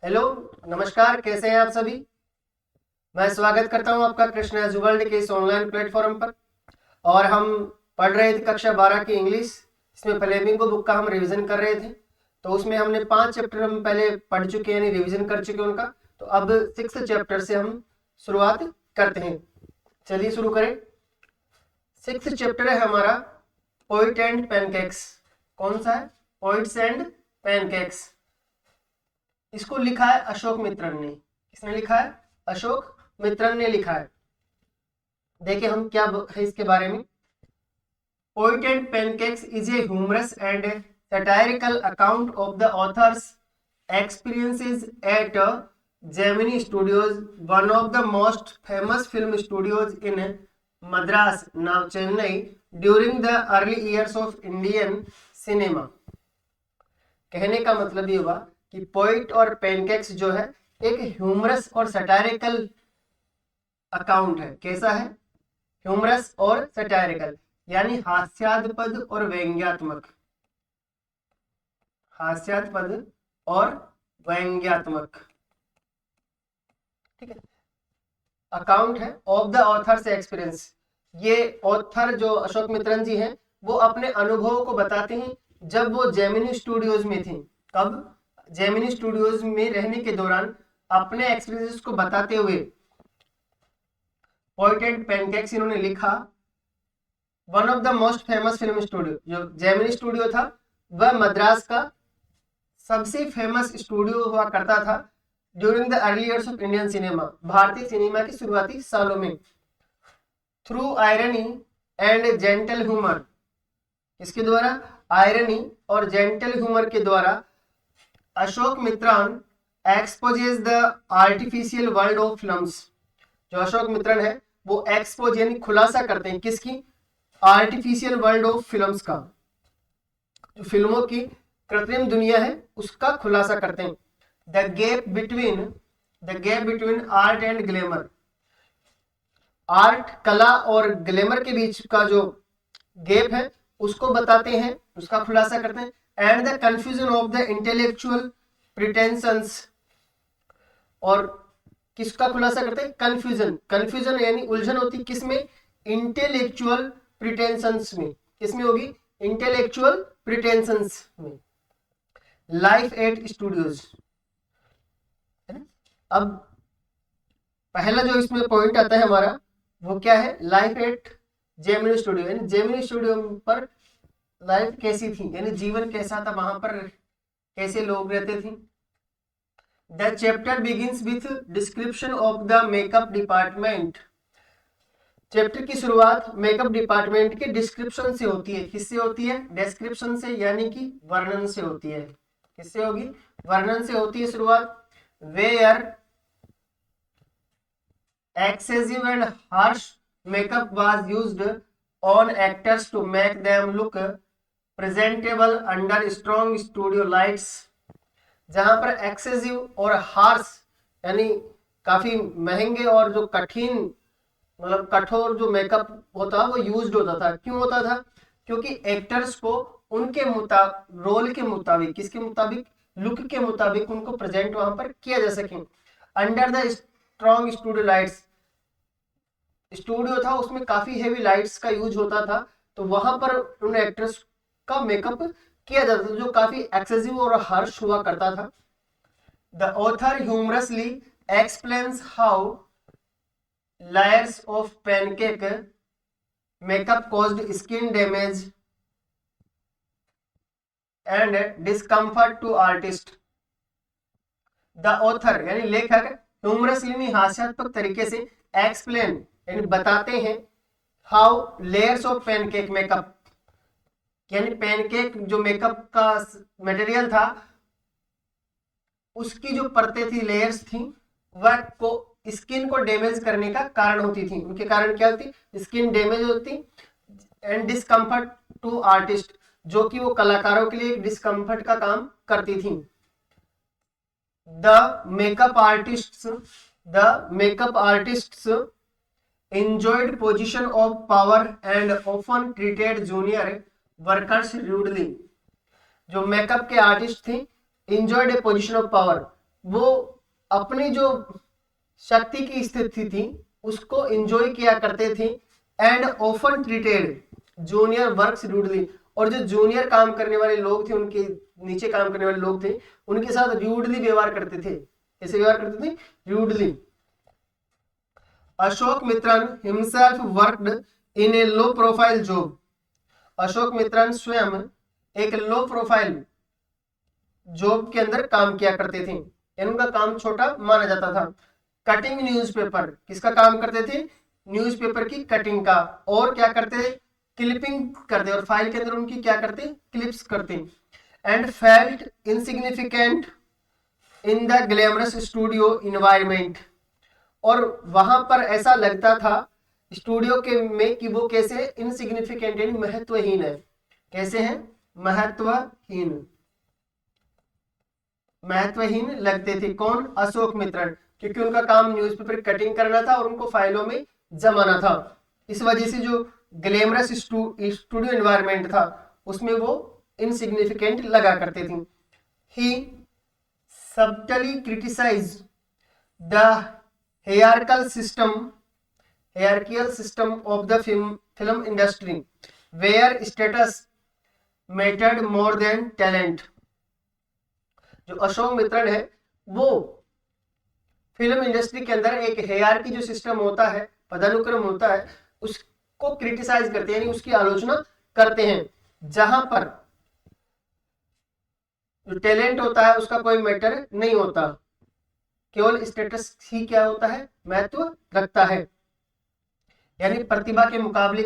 Hello, नमस्कार। कैसे हैं आप सभी? मैं स्वागत करता हूं आपका कृष्णा एज वर्ल्ड के इस ऑनलाइन प्लेटफॉर्म पर। और हम पढ़ रहे थे कक्षा 12 की इंग्लिश। इसमें फ्लेमिंगो बुक का हम रिवीजन कर रहे थे। तो उसमें हमने 5 चैप्टर हम पहले पढ़ चुके हैं, यानी रिवीजन कर चुके हैं उनका। तो अब 6th चैप्टर से हम शुरुआत करते हैं। चलिए शुरू करें। 6th चैप्टर है हमारा पोइट एंड पैनकेक्स। कौन सा है? Poets and pancakes. इसको लिखा है अशोक मित्रन ने। किसने लिखा है? अशोक मित्रन ने लिखा है। देखिए हम क्या है इसके बारे में। Poet and pancakes is a humorous and satirical account of the author's experiences at Gemini Studios, one of the most famous film studios in Madras, now Chennai, during the early years of Indian cinema। कहने का मतलब ये हुआ कि poet और pancakes जो है एक ह्यूमरस और सटायरिकल अकाउंट है। कैसा है? ह्यूमरस और सटायरिकल, यानी हास्यास्पद और व्यंग्यात्मक। हास्यास्पद और व्यंग्यात्मक, ठीक है। अकाउंट है ऑफ द ऑथर्स एक्सपीरियंस। ये ऑथर जो अशोक मित्रन जी हैं वो अपने अनुभवों को बताते हैं जब वो जेमिनी स्टूडियोज में थे। कब? जेमिनी स्टूडियोज में रहने के दौरान अपने एक्सपीरियंसेस को बताते हुए पोइट एंड पैनकेक्स इन्होंने लिखा। One of the most famous film studio, जो जेमिनी स्टूडियो था वह मद्रास का सबसे फेमस स्टूडियो हुआ करता था during the early years of Indian cinema, भारतीय सिनेमा की शुरुआती सालों में। Through irony and gentle humour, इसके द्वारा आयरनी और जेंटल ह्यूमर के द्वारा Ashok Mitran exposes the artificial world of films. जो अशोक मित्रन है वो एक्सपोज यानी खुलासा करते हैं किसकी? आर्टिफिशियल वर्ल्ड ऑफ फिल्म्स का, जो फिल्मों की कृत्रिम दुनिया है उसका खुलासा करते हैं। The gap between art and glamour, art कला और ग्लैमर के बीच का जो गैप है उसको बताते हैं, उसका खुलासा करते हैं। And the confusion of the intellectual pretensions, और किसका खुलासा करते हैं? कंफ्यूजन यानी उलझन होती किसमें? इंटेलेक्चुअल प्रिटेंशंस में। किसमें होगी? इंटेलेक्चुअल प्रिटेंशंस में। लाइफ एट स्टूडियोज, अब पहला जो इसमें पॉइंट आता है हमारा वो क्या है? लाइफ एट जेमिनी स्टूडियो, यानी जेमिनी स्टूडियो पर लाइफ कैसी थी, यानी जीवन कैसा था, वहां पर कैसे लोग रहते थे। The chapter begins with description of the makeup department. Chapter की शुरुआत मेकअप डिपार्टमेंट के डिस्क्रिप्शन से होती है। किससे होती है? डिस्क्रिप्शन से, यानी कि वर्णन से होती है। किससे होगी? वर्णन से होती है शुरुआत। Where excessive and harsh makeup was used on actors to make them look presentable under strong studio lights। जहां पर एक्सेसिव और हार्श यानी काफी महंगे और जो कठिन मतलब कठोर जो मेकअप होता वो यूज्ड होता था। क्यों होता था? क्योंकि एक्टर्स को उनके रोल के मुताबिक, किसके मुताबिक? लुक के मुताबिक उनको प्रेजेंट वहां पर किया जा सके। Under the strong studio lights, studio था उसमें काफी हेवी लाइट्स का यूज होता था, तो वहां पर उन एक्टर्स का मेकअप किया जाता था जो काफी एक्सेसिव और हार्श हुआ करता था। The author humorously explains how layers of pancake makeup caused skin damage and discomfort to artist। the author यानी लेखक ह्यूमरसली हास्यात्मक तरीके से एक्सप्लेन यानी बताते हैं how layers of pancake makeup, यानी पैनकेक जो मेकअप का मटेरियल था उसकी जो परतें थी, लेयर्स थी, वह को स्किन को डैमेज करने का कारण होती थी। उनके कारण क्या होती? स्किन डैमेज होती एंड डिस्कम्फर्ट टू आर्टिस्ट, जो कि वो कलाकारों के लिए एक डिस्कम्फर्ट का काम करती थी। The makeup artists enjoyed position of power and often treated junior workers rudely। जो मेकअप के आर्टिस्ट थे enjoyed a position of power, वो अपनी जो शक्ति की स्थिति थी उसको एंजॉय किया करते थे। And often treated junior works rudely, और जो जूनियर काम करने वाले लोग थे, उनके नीचे काम करने वाले लोग थे, उनके साथ रूडली व्यवहार करते थे। कैसे व्यवहार करते थे? Rudely. Ashok Mitran himself worked in A low profile job. Ashok Mitran स्वयं एक लो प्रोफाइल जॉब के अंदर काम किया करते थे, इनका काम छोटा माना जाता था। कटिंग न्यूज़पेपर, किसका काम करते थे? न्यूज़पेपर की कटिंग का। और क्या करते थे? क्लिपिंग करते, और फाइल के अंदर उनकी क्या करते? क्लिप्स करते। And felt insignificant in the glamorous studio environment, और वहां पर ऐसा लगता था स्टूडियो के में कि वो कैसे इनसिग्निफिकेंट यानी महत्वहीन है। कैसे हैं? महत्वहीन, महत्वहीन लगते थे। कौन? अशोक मित्रन, क्योंकि उनका काम न्यूज़पेपर कटिंग करना था और उनको फाइलों में जमाना था। इस वजह से जो ग्लैमरस स्टूडियो एनवायरनमेंट था उसमें वो इनसिग्निफिकेंट लगा करते थे। ही subtly criticized the hierarchical system of the film industry where status mattered more than talent। जो अशोक मित्रन है वो फिल्म इंडस्ट्री के अंदर एक हायरार्की जो सिस्टम होता है, पदानुक्रम होता है, उसको क्रिटिसाइज करते हैं, यानी उसकी आलोचना करते हैं, जहां पर जो टैलेंट होता है उसका कोई मैटर नहीं होता, केवल स्टेटस ही क्या होता है? महत्व रखता है। यानी प्रतिभा के मुकाबले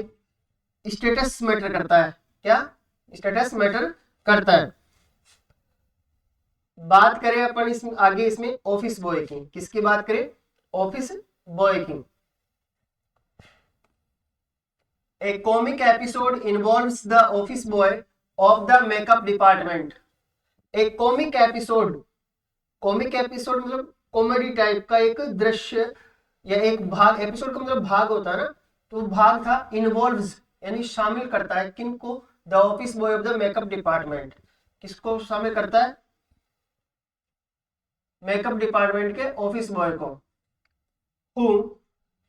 स्टेटस मैटर करता है। क्या? स्टेटस मैटर करता है। बात करें अपन इसमें आगे, इसमें ऑफिस बॉय की। किसकी बात करें? ऑफिस बॉय की। A comic episode involves the office boy of the makeup department. एक कॉमिक एपिसोड, कॉमिक एपिसोड मतलब कॉमेडी टाइप का एक दृश्य या एक भाग, एपिसोड का मतलब भाग होता है ना, तो भाग था इन्वॉल्व्स यानी शामिल करता है किनको? The office boy of the makeup department. किसको शामिल करता है? मेकअप डिपार्टमेंट के ऑफिस बॉय को। Who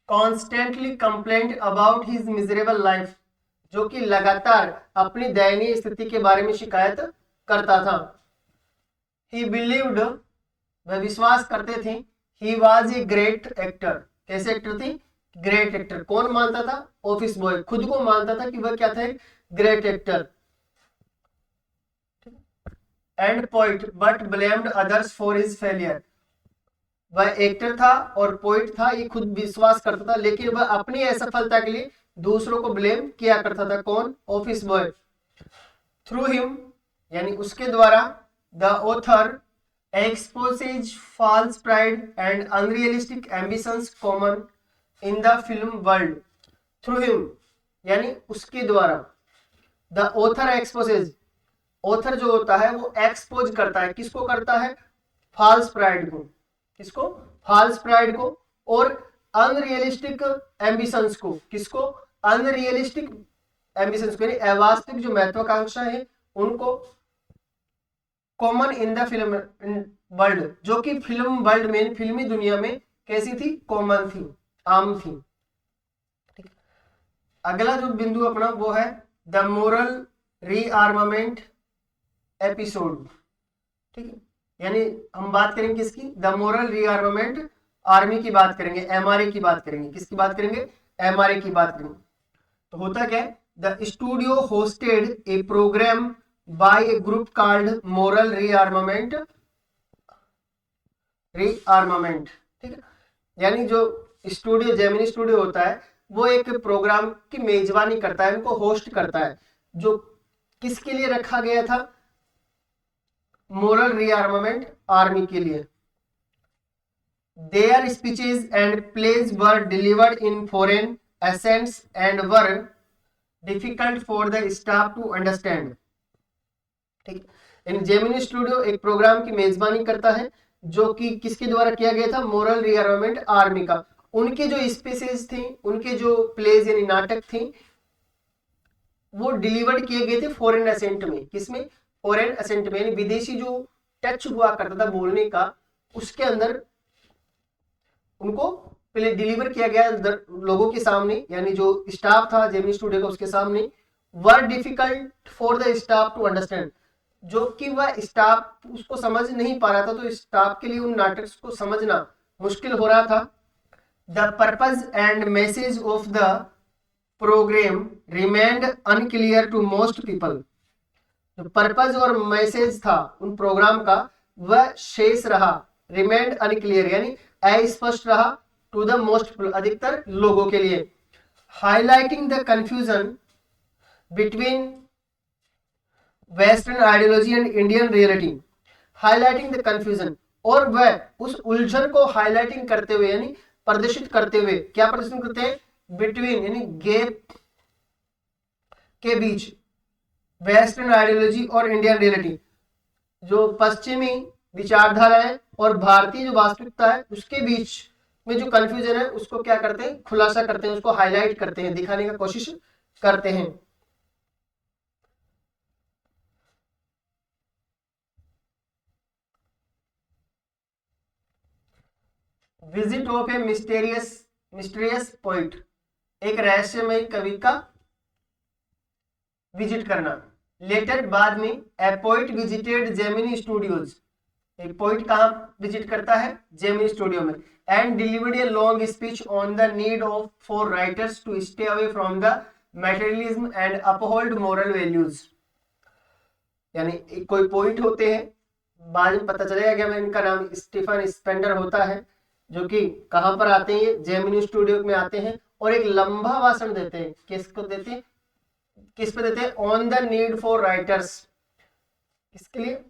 constantly complaint about his miserable life, जो कि लगातार अपनी दयनीय स्थिति के बारे में शिकायत करता था। ही बिलीव्ड, वह विश्वास करते थे, he was a great actor. कैसे एक्टर थे? Great actor. कौन मानता था? ऑफिस बॉय खुद को मानता था कि वह क्या था? Great actor. And poet but blamed others for his failure. वह एक्टर था और पोइट था, ये खुद विश्वास करता था, लेकिन वह अपनी असफलता के लिए दूसरों को ब्लेम किया करता था। कौन? Office boy. थ्रू हिम यानी उसके द्वारा the author exposes false pride and unrealistic ambitions common in the film world। through him यानी उसके द्वारा, the author exposes, author जो होता है वो expose करता है, किसको करता है? false pride को। किसको? false pride को। और unrealistic ambitions को। किसको? unrealistic ambitions को, यानी अवास्तविक जो महत्वाकांक्षा है उनको। Common in the film world, जो कि फिल्म वर्ल्ड में, फिल्मी दुनिया में कैसी थी? कॉमन थी, आम थी। ठीक। अगला जो बिंदु अपना वो है द मोरल रीआर्मामेंट एपिसोड। ठीक है, यानी हम बात करेंगे किसकी? द मोरल रीआर्मामेंट आर्मी की बात करेंगे, एमआरए की बात करेंगे। किसकी बात करेंगे? एमआरए की बात करेंगे। तो होता क्या है? The studio hosted a program by a group called moral rearmament। ठीक है, यानी जो स्टूडियो, जेमिनी स्टूडियो होता है, वो एक प्रोग्राम की मेजबानी करता है, उनको होस्ट करता है, जो किसके लिए रखा गया था? मोरल रीआर्मामेंट आर्मी के लिए। Their speeches and plays were delivered in foreign accents and were difficult for the staff to understand. ठीक, इन जेमिनी स्टूडियो एक प्रोग्राम की मेजबानी करता है जो कि किसके द्वारा किया गया था? मोरल रीआर्मामेंट आर्मी का। उनके जो स्पीचेस थे, उनके जो प्लेज यानी नाटक थे, वो डिलीवर्ड किए गए थे फॉरेन एसेंट में। किसमें? फॉरेन एसेंट में, यानी विदेशी जो टच हुआ करता था बोलने का, उसके अंदर उनको पहले डिलीवर किया गया लोगों के सामने, यानी जो स्टाफ था जेमिनी स्टूडियो का उसके सामने, were difficult for the staff to understand, जो कि वह स्टाफ उसको समझ नहीं पा रहा था, तो स्टाफ के लिए उन नाटक को समझना मुश्किल हो रहा था। The purpose and message of the program remained unclear to most people, जो पर्पज और मैसेज था उन प्रोग्राम का वह शेष रहा, रिमेन्ड अनक्लियर यानी अस्पष्ट रहा, टू द मोस्ट अधिकतर लोगों के लिए। Highlighting the confusion between western ideology and Indian reality, highlighting the confusion, और वह उस उलझन को हाईलाइटिंग करते हुए यानी प्रदर्शित करते हुए, क्या प्रदर्शित करते हैं, बिटवीन यानी गैप के बीच वेस्टर्न आइडियोलॉजी और इंडियन रियलिटी, जो पश्चिमी विचारधारा है और भारतीय जो वास्तविकता है उसके बीच में जो कंफ्यूजन है उसको क्या करते हैं, खुलासा करते हैं, उसको हाईलाइट करते हैं, दिखाने का कोशिश करते हैं। Visit of a mysterious poet, एक रहस्यमय कवि का विजिट करना। लेटर बाद में a poet visited Gemini studios, एक पोइट कहां विजिट करता है, जेमिनी स्टूडियो में, and delivered a long speech on the need of for writers to stay away from the materialism and uphold moral values. यानी कोई पोइट होते हैं, बाद में पता चलेगा कि हमें इनका नाम स्टीफन स्पेंडर होता है, जो कि कहां पर आते हैं, जेमिनी स्टूडियो में आते हैं और एक लंबा भाषण देते हैं। किसको देते हैं, किस पे देते हैं, on the need for writers, किसके लिए,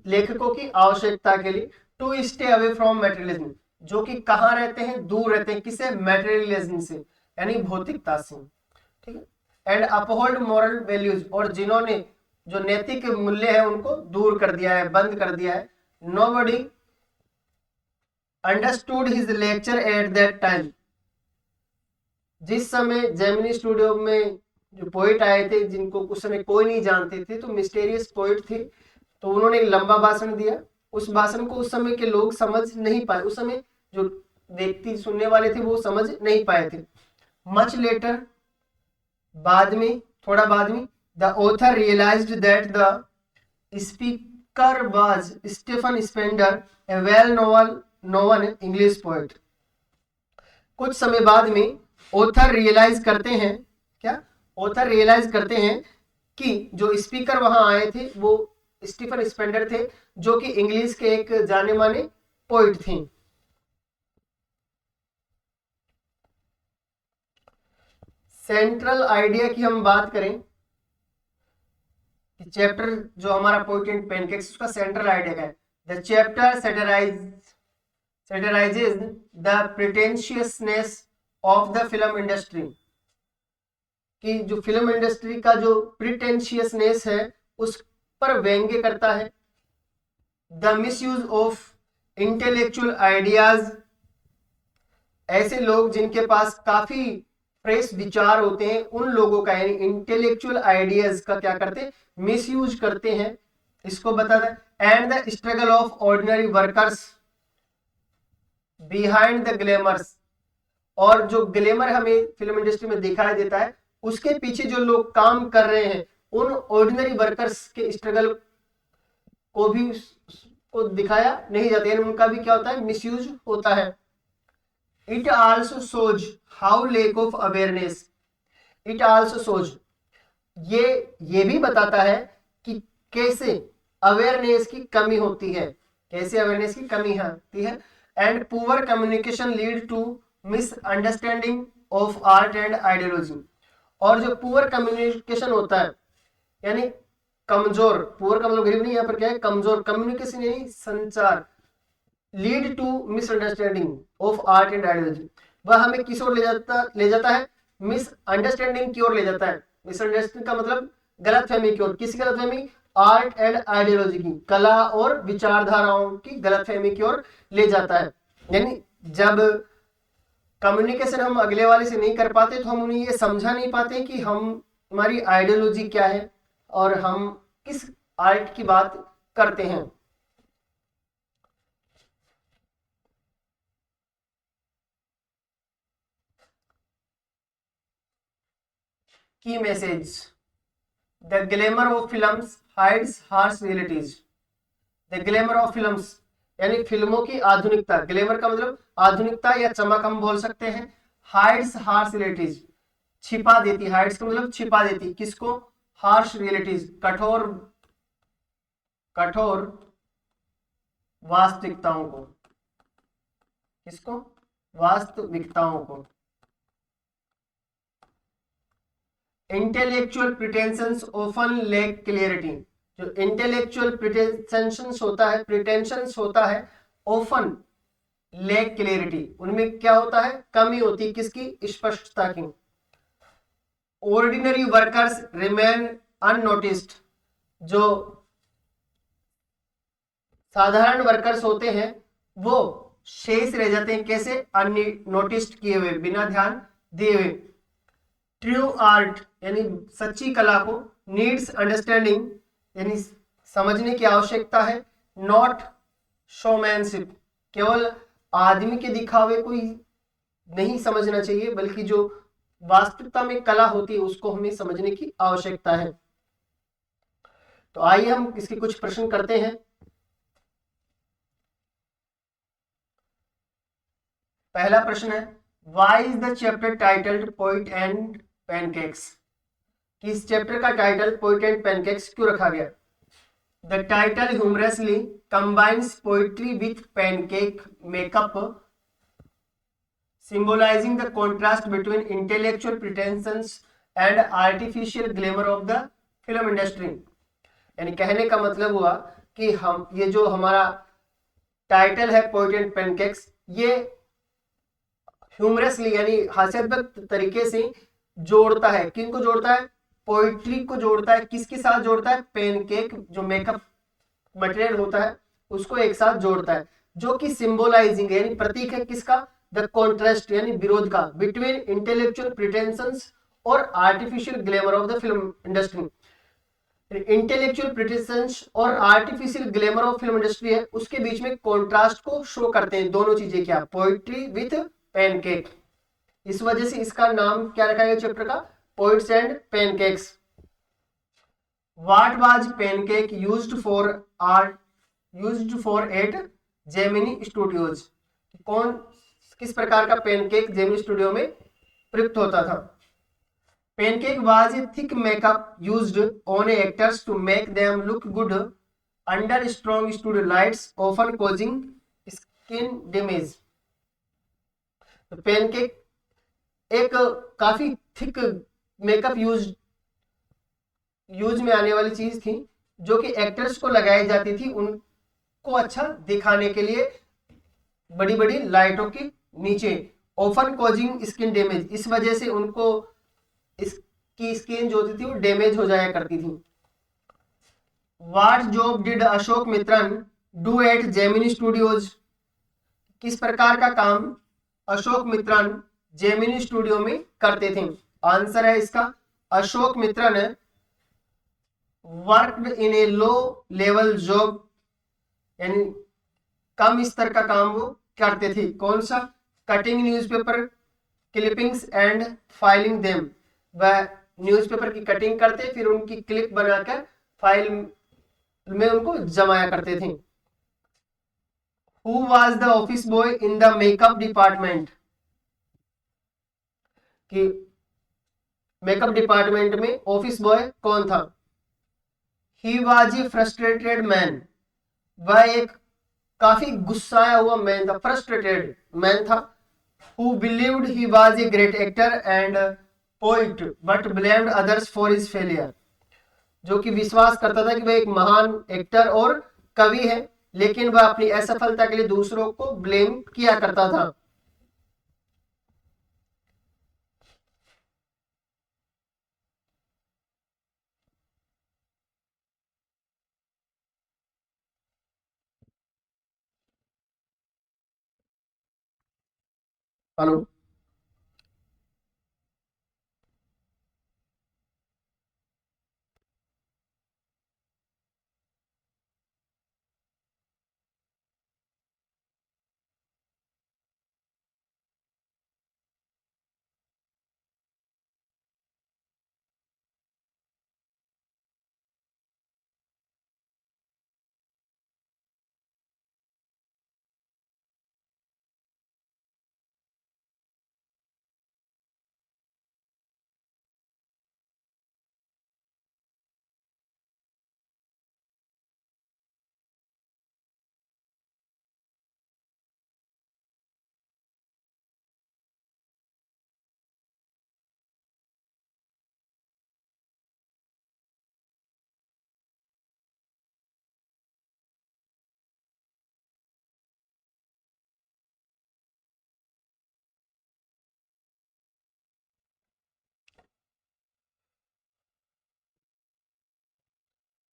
लेखकों की आवश्यकता के लिए, to stay away from materialism, जो कि कहां रहते हैं, दूर रहते हैं, किससे, मटेरियलिज्म से यानी भौतिकता से, ठीक है, एंड अपहोल्ड मॉरल वैल्यूज, और जिन्होंने जो नैतिक मूल्य है उनको दूर कर दिया है, बंद कर दिया है। Nobody understood his lecture at that time, जिस समय जेमिनी स्टूडियो में जो पोइट आए थे जिनको उस समय कोई नहीं जानते थे, तो मिस्टीरियस पोइट थे, तो उन्होंने लंबा भाषण दिया। उस भाषण को उस समय के लोग समझ नहीं पाए, उस समय जो व्यक्ति सुनने वाले थे वो समझ नहीं पाए थे। मच लेटर, बाद में, थोड़ा बाद में, the author realised that the speaker was Stephen Spender, a well known English poet. कुछ समय बाद में ऑथर रियलाइज करते हैं, क्या, ऑथर रियलाइज करते हैं कि जो स्पीकर वहां आए थे वो स्टीफन स्पेंडर थे, जो कि इंग्लिश के एक जाने माने पोइट थे। सेंट्रल आइडिया की हम बात करें, चैप्टर जो हमारा पोइट एंड पैनकेक्स, उसका सेंट्रल आइडिया क्या है, the chapter satirizes the pretentiousness of the film industry, कि जो फिल्म इंडस्ट्री का जो प्रिटेंशियसनेस है उस पर व्यंग्य करता है। The misuse of intellectual ideas, ऐसे लोग जिनके पास काफी फ्रेश विचार होते हैं उन लोगों का, यानी इंटेलेक्चुअल आइडियाज का क्या करते हैं, मिसयूज करते हैं, इसको बताता है। And the struggle of ordinary workers behind the glamorous, और जो ग्लैमर हमें फिल्म इंडस्ट्री में दिखाई देता है उसके पीछे जो लोग काम कर रहे हैं उन ऑर्डिनरी वर्कर्स के स्ट्रगल को भी को दिखाया नहीं जाता, यानी उनका भी क्या होता है, मिसयूज होता है। It also shows how lake of awareness, it also shows, ये भी बताता है कि कैसे अवेयरनेस की कमी होती है, कैसे अवेयरनेस की कमी होती है। And poor communication lead to misunderstanding of art and ideology, और जो पुअर कम्युनिकेशन होता है यानी कमजोर, पुअर का मतलब गरीब नहीं, यहाँ पर क्या है, कमजोर कम्युनिकेशन यानी संचार, lead to misunderstanding of art and ideology, वह हमें किस ओर ले जाता है, मिसअंडरस्टैंडिंग की ओर ले जाता है। मिसअंडरस्टैंडिंग का मतलब गलतफहमी की ओर, किसी गलतफहमी, आर्ट एंड आइडियोलॉजी की, कला और विचारधाराओं की गलतफहमी की ओर ले जाता है। यानी जब कम्युनिकेशन हम अगले वाले से नहीं कर पाते तो हम उन्हें ये समझा नहीं पाते कि हमारी आइडियोलॉजी क्या है और हम किस आर्ट की बात करते हैं। की message, the glamour of films hides harsh realities. The glamour of films यानी फिल्मों की आधुनिकता, ग्लैमर का मतलब आधुनिकता या चमक हम बोल सकते हैं। हाइड्स हार्श रियलिटीज छिपा देती, हाइड्स का मतलब छिपा देती, किसको? हार्श रियलिटीज, कठोर कठोर वास्तविकताओं को, किसको? वास्तविकताओं को। इंटेलेक्चुअल प्रिटेंशंस ऑफन लैक क्लियरिटी, जो इंटेलेक्चुअल प्रिटेंशंस होता है, प्रिटेंशंस होता है, ऑफन लैक क्लियरिटी, उनमें क्या होता है? कमी होती है, किसकी? स्पष्टता की। ऑर्डिनरी वर्कर्स रिमेन अननोटिस्ड, जो साधारण वर्कर्स होते हैं वो शेष रह जाते हैं, कैसे? अननोटिस्ड किए हुए, बिना ध्यान दिए हुए। ट्रू आर्ट यानी सच्ची कला को नीड्स अंडरस्टैंडिंग यानी समझने की आवश्यकता है। नॉट शोमैनशिप, केवल आदमी के दिखावे को ही नहीं समझना चाहिए, बल्कि जो वास्तविकता में कला होती है उसको हमें समझने की आवश्यकता है। तो आइए हम इसके कुछ प्रश्न करते हैं। पहला प्रश्न है, why is the chapter titled poet and pancakes? किस चैप्टर का टाइटल पोइट एंड पैनकेक्स क्यों रखा गया? The title humorously combines poetry with pancake makeup, symbolizing the contrast between intellectual pretensions and artificial glamour of the film industry। यानी कहने का मतलब हुआ कि हम ये जो हमारा टाइटल है पोइट एंड पैनकेक्स, ये ह्यूमरसली यानी हास्यास्पद तरीके से जोड़ता है, किनको जोड़ता है? पोइट्री को जोड़ता है, किसके साथ जोड़ता है? पैनकेक जो मेकअप मटेरियल होता है उसको एक साथ जोड़ता है, जो कि सिंबलाइजिंग यानी प्रतीक है, किसका? द कॉन्ट्रास्ट यानी विरोध का, बिटवीन इंटेलेक्चुअल प्रिटेंशंस और artificial glamour of the film industry. Intellectual pretensions और artificial glamour of film industry है, उसके बीच में कॉन्ट्रास्ट को शो करते हैं दोनों चीजें, क्या? Poetry with pancake. इस वजह से इसका नाम क्या रखा गया चैप्टर का? Poets and pancakes. What was pancake used for at Gemini Studios? कौन किस प्रकार का पैनकेक जेमिनी स्टूडियो में प्रयुक्त होता था? Pancake was a thick makeup used on actors to make them look good under strong studio lights, often causing skin damage. Pancake एक काफी थिक मेकअप यूज में आने वाली चीज थी, जो कि एक्टर्स को लगाई जाती थी उनको अच्छा दिखाने के लिए, बड़ी बड़ी लाइटों के नीचे। ऑफन कॉजिंग स्किन डैमेज, इस वजह से उनको इसकी स्किन जो होती थी वो डैमेज हो जाया करती थी। What job did Ashok Mitran do at Gemini studios? किस प्रकार का काम अशोक मित्रन जेमिनी स्टूडियो में करते थे? आंसर है इसका, Ashok Mitran worked in A low level job, यानी कम स्तर का काम वो करते थे। कौन सा? Cutting newspaper clippings and filing them, वह न्यूज़पेपर की कटिंग करते फिर उनकी क्लिप बनाकर फाइल में उनको जमाया करते थे। Who was the office boy in the makeup department? कि मेकअप डिपार्टमेंट में ऑफिस बॉय कौन था? He was a frustrated man, वह एक काफी गुस्साया हुआ मैन था, फ्रस्ट्रेटेड मैन था। Who believed he was a great actor and poet but blamed others for his failure, जो कि विश्वास करता था कि वह एक महान एक्टर और कवि है, लेकिन वह अपनी असफलता के लिए दूसरों को ब्लेम किया करता था। हेलो।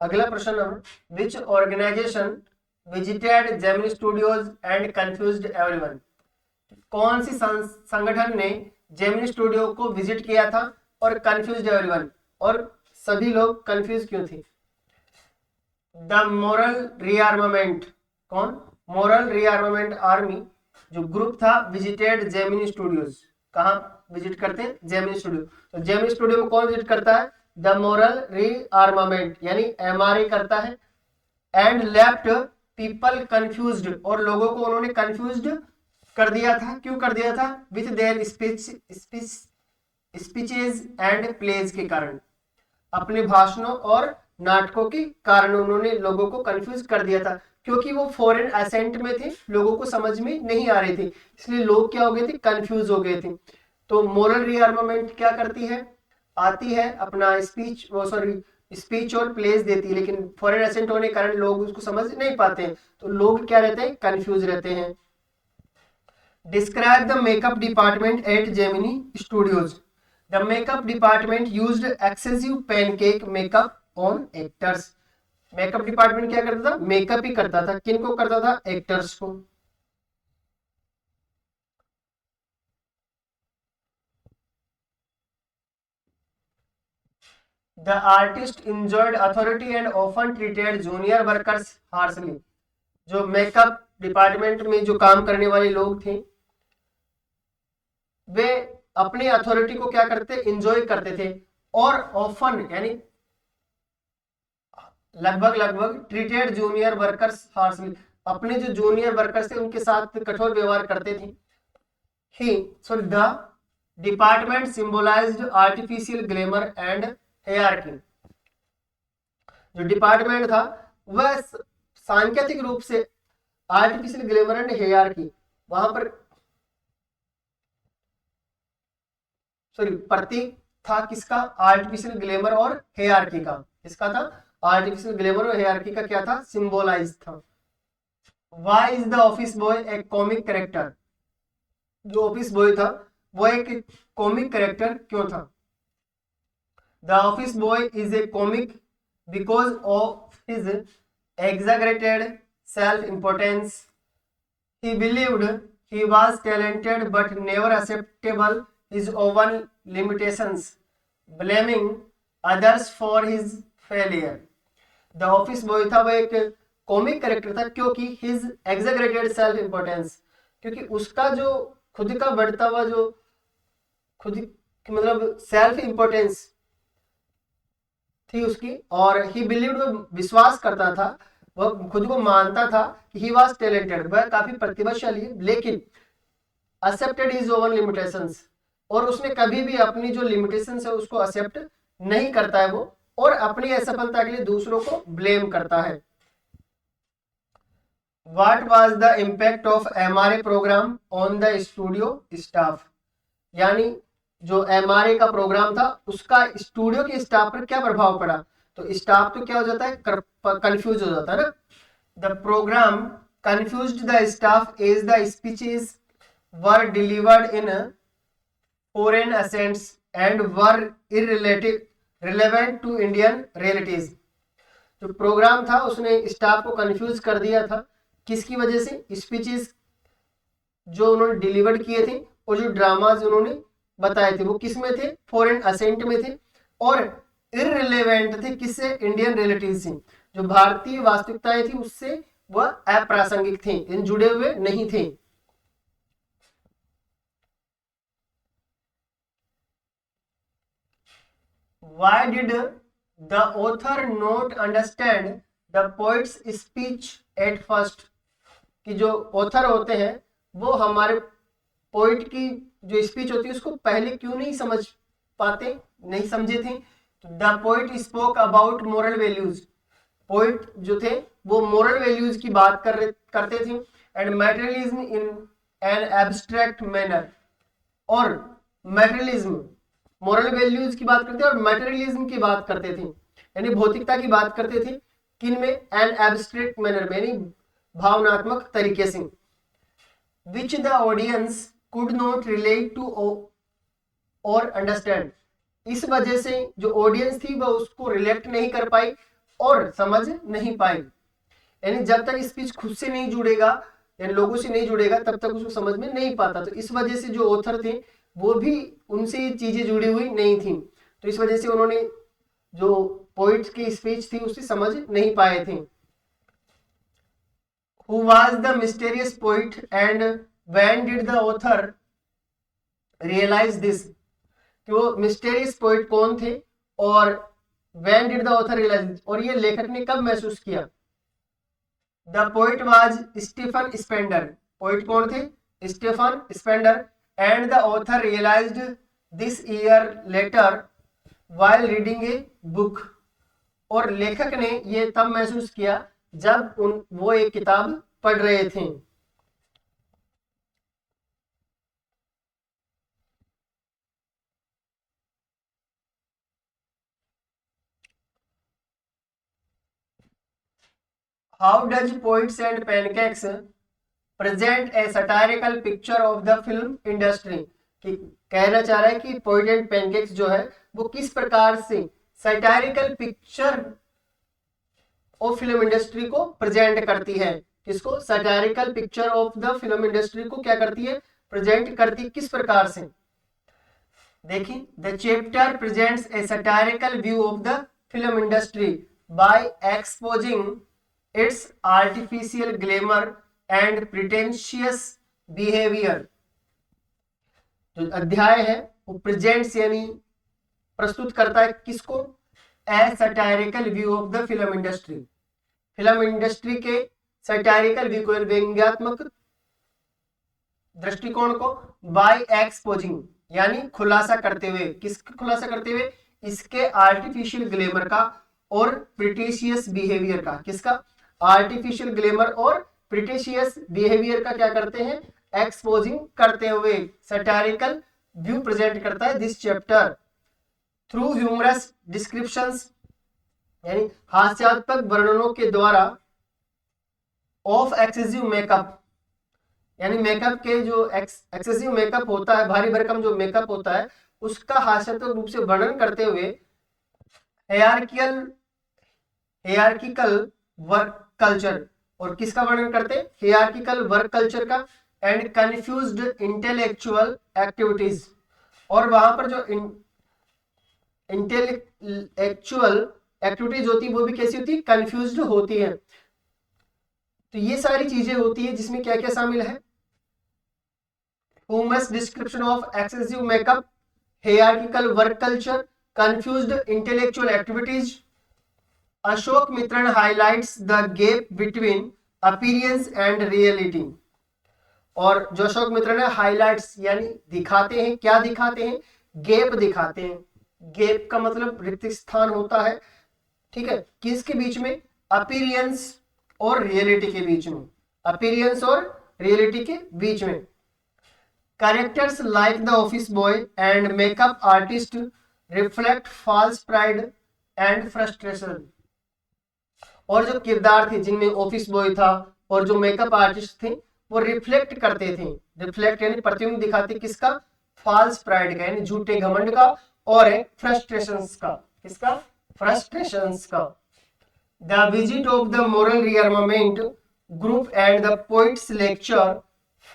अगला प्रश्न number, which organisation visited Gemini Studios and confused everyone? कौन सी संगठन ने जेमिनी स्टूडियो को विजिट किया था और कंफ्यूज्ड एवरीवन, और सभी लोग कंफ्यूज क्यों थे? द मोरल रीआर्मामेंट, कौन? मोरल रीआर्मामेंट आर्मी जो ग्रुप था विजिटेड जेमिनी स्टूडियोज। कहाँ विजिट करते? Gemini studio. तो जेमिनी स्टूडियो में कौन विजिट करता है? द मोरल रीआर्मामेंट यानी एमआरए करता है। एंड लेफ्ट पीपल कंफ्यूज्ड, और लोगों को उन्होंने कंफ्यूज्ड कर दिया था। क्यों कर दिया था? With their speeches and plays के कारण, अपने भाषणों और नाटकों के कारण उन्होंने लोगों को कंफ्यूज कर दिया था, क्योंकि वो फॉरेन एसेंट में थे, लोगों को समझ में नहीं आ रहे थे, इसलिए लोग क्या हो गए थे? कंफ्यूज हो गए थे। तो मोरल रीआर्मामेंट क्या करती है? आती है अपना स्पीच और प्लेस देती है, लेकिन फॉरेन एसेंट होने के कारण लोग उसको समझ नहीं पाते हैं, तो लोग क्या रहते हैं? कंफ्यूज रहते हैं। Describe the makeup department at Gemini studios. The makeup department used excessive pancake makeup on actors. Makeup department क्या करता था? मेकअप ही करता था। किनको करता था? एक्टर्स को। The artist enjoyed authority and often treated junior workers harshly. जो मेकअप डिपार्टमेंट में जो काम करने वाले लोग थे, वे अपनी अथॉरिटी को क्या करते? एंजॉय करते थे, और ऑफन यानी लगभग ट्रीटेड जूनियर वर्कर्स हार्शली, अपने जो जूनियर वर्कर्स थे उनके साथ कठोर व्यवहार करते थे। The department symbolised artificial glamour and hierarchy. जो डिपार्टमेंट था वह सांकेतिक रूप से आर्टिफिशियल ग्लैमर एंड हायरार्की, वहां पर प्रतीक था किसका? आर्टिफिशियल ग्लैमर और हायरार्की का। किसका था? आर्टिफिशियल ग्लैमर और हायरार्की का क्या था? सिंबलाइज था। Why is the office boy A comic character? जो ऑफिस बॉय था वो एक कॉमिक कैरेक्टर क्यों था? The office boy is a comic because of his exaggerated self-importance. He believed he was talented but never acceptable his own limitations, blaming others for his failure. The office boy था, वो एक comic character था क्योंकि his exaggerated self-importance, क्योंकि उसका जो खुद का बढ़ता हुआ जो खुद मतलब सेल्फ इम्पोर्टेंस थी उसकी, और ही बिलीव्ड, वो विश्वास करता था, वह खुद को मानता था कि ही वाज टैलेंटेड, वह काफी प्रतिभाशाली है, लेकिन एक्सेप्टेड हिज ओन लिमिटेशंस, और उसने कभी भी अपनी जो लिमिटेशंस है उसको एक्सेप्ट नहीं करता है वो, और अपनी असफलता के लिए दूसरों को ब्लेम करता है। What was the impact of MRA program on the studio staff? यानी जो एमआरए का प्रोग्राम था उसका स्टूडियो के स्टाफ पर क्या प्रभाव पड़ा? तो स्टाफ तो क्या हो जाता है? कंफ्यूज हो जाता है ना। The program confused the staff as the speeches were delivered in foreign accents and were irrelevant to Indian realities. जो प्रोग्राम था उसने स्टाफ को कंफ्यूज कर दिया था। किसकी वजह से? स्पीचेस जो उन्होंने डिलीवर किए थे और जो ड्रामाज उन्होंने बताए थे वो किस में थे? फॉरेन असेंट में थे, और इररिलेवेंट थे किससे? इंडियन रियलिटीज से, जो भारतीय वास्तविकताएं थी उससे वह अप्रासंगिक थे, इन जुड़े हुए नहीं थे। Why did the author not understand the poet's speech at first? कि जो ऑथर होते हैं वो हमारे पोइट की जो स्पीच होती है उसको पहले क्यों नहीं समझ पाते, नहीं समझे थे? The poet spoke about moral values. Poet जो थे वो मोरल वैल्यूज की बात करते थे, and materialism in an abstract manner, और मैटेरियलिज्म मोरल वैल्यूज की बात करते थे और मैटेरियलिज्म की बात करते थे, यानी भौतिकता की बात करते थे। किन में? एन एब्स्ट्रैक्ट मैनर में, यानी भावनात्मक तरीके से। Which the audience could not relate to or understand। इस वजह से जो ऑडियंस थी वह उसको रिलेट नहीं कर पाई और समझ नहीं पाए। यानी जब तक स्पीच खुद से नहीं जुड़ेगा या लोगों से नहीं जुड़ेगा तब तक उसको समझ में नहीं पाता। तो इस वजह से जो ऑथर थे वो भी उनसे ये चीजें जुड़ी हुई नहीं थी, तो इस वजह से उन्होंने जो पोइट की स्पीच थी उसे समझ नहीं पाए थे। Who was the mysterious poet and when did the author realize this? कि वो मिस्टेरियस पोइट कौन थे और when did the author realize, और ये लेखक ने कब महसूस किया। The poet was Stephen Spender, poet कौन थे, Stephen Spender, and the author realised this year later while reading a book, और लेखक ने ये तब महसूस किया जब वो एक किताब पढ़ रहे थे। How does poets and pancakes present A satirical picture of the film industry, कि कहना चाह रहा है कि पोइट एंड पैनकेक्स जो है वो किस प्रकार से satirical picture of film industry को प्रेजेंट करती है। किसको, satirical picture of the film industry को क्या करती है, प्रेजेंट करती, किस प्रकार से। देखिए, the chapter presents A satirical view of the film industry by exposing it's artificial glamour and pretentious behaviour. जो अध्याय है वो प्रेजेंट्स यानी प्रस्तुत करता है किसको, a satirical view of the film industry, film industry के सटायरिकल व्यू को, व्यंग्यात्मक दृष्टिकोण को, बाय एक्सपोजिंग यानी खुलासा करते हुए, किसका खुलासा करते हुए, इसके आर्टिफिशियल ग्लैमर का और प्रिटेशियस बिहेवियर का, किसका, आर्टिफिशियल ग्लैमर और प्रिटेशियस बिहेवियर का क्या करते हैं, एक्सपोजिंग करते हुए सटायरिकल व्यू प्रेजेंट करता है this chapter through humorous descriptions, यानी हास्यास्पद वर्णनों के द्वारा, ऑफ एक्सेसिव मेकअप, यानी मेकअप के जो एक्सेसिव मेकअप होता है, भारी भरकम जो मेकअप होता है उसका हास्यास्पद रूप से वर्णन करते हुए, हेयरकिकल वर्क कल्चर, और किसका वर्णन करते हैं, हेयरकिकल वर्क कल्चर का, एंड कंफ्यूज्ड इंटेलेक्चुअल एक्टिविटीज, और वहां पर जो इंटेलेक्चुअल एक्टिविटीज होती है वो भी कैसी होती है, कंफ्यूज्ड होती है। तो ये सारी चीजें होती है जिसमें क्या क्या शामिल है, humorous description of excessive makeup, hierarchical work culture, confused intellectual activities. Ashokamitran highlights the gap between appearance and reality, और जो अशोक मित्रण है हाईलाइट्स यानी दिखाते हैं, क्या दिखाते हैं, गैप दिखाते हैं। गैप का मतलब रिक्त स्थान होता है, ठीक है, किसके बीच में, अपीयरेंस और रियलिटी के बीच में, अपीयरेंस और रियलिटी के बीच में। Characters like the office boy and makeup artist reflect false pride and frustration, और जो किरदार थे जिनमें ऑफिस बॉय था और जो मेकअप आर्टिस्ट थे वो रिफ्लेक्ट करते थे, रिफ्लेक्ट यानी प्रतिबिंब दिखाते किसका, फॉल्स प्राइड का यानी झूठे घमंड का, और फ्रस्ट्रेशंस का, किसका, फ्रस्ट्रेशंस का। The visit of the moral rearmament group and the poet's lecture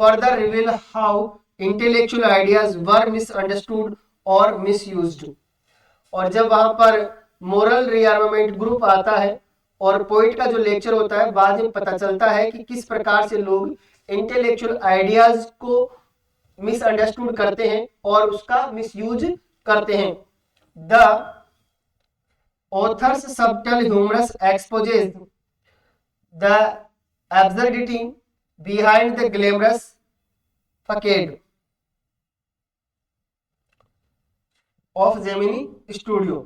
further reveal how intellectual ideas were misunderstood और मिसयूज्ड, और जब वहां पर मोरल रीअर्मामेंट ग्रुप आता है और पोइट का जो लेक्चर होता है, बाद में पता चलता है कि किस प्रकार से लोग इंटेलेक्चुअल आइडियाज को मिसअंडरस्टूड करते हैं और उसका मिसयूज करते हैं। The author's subtle humorous exposes the absurdity behind the glamorous facade of Gemini studio.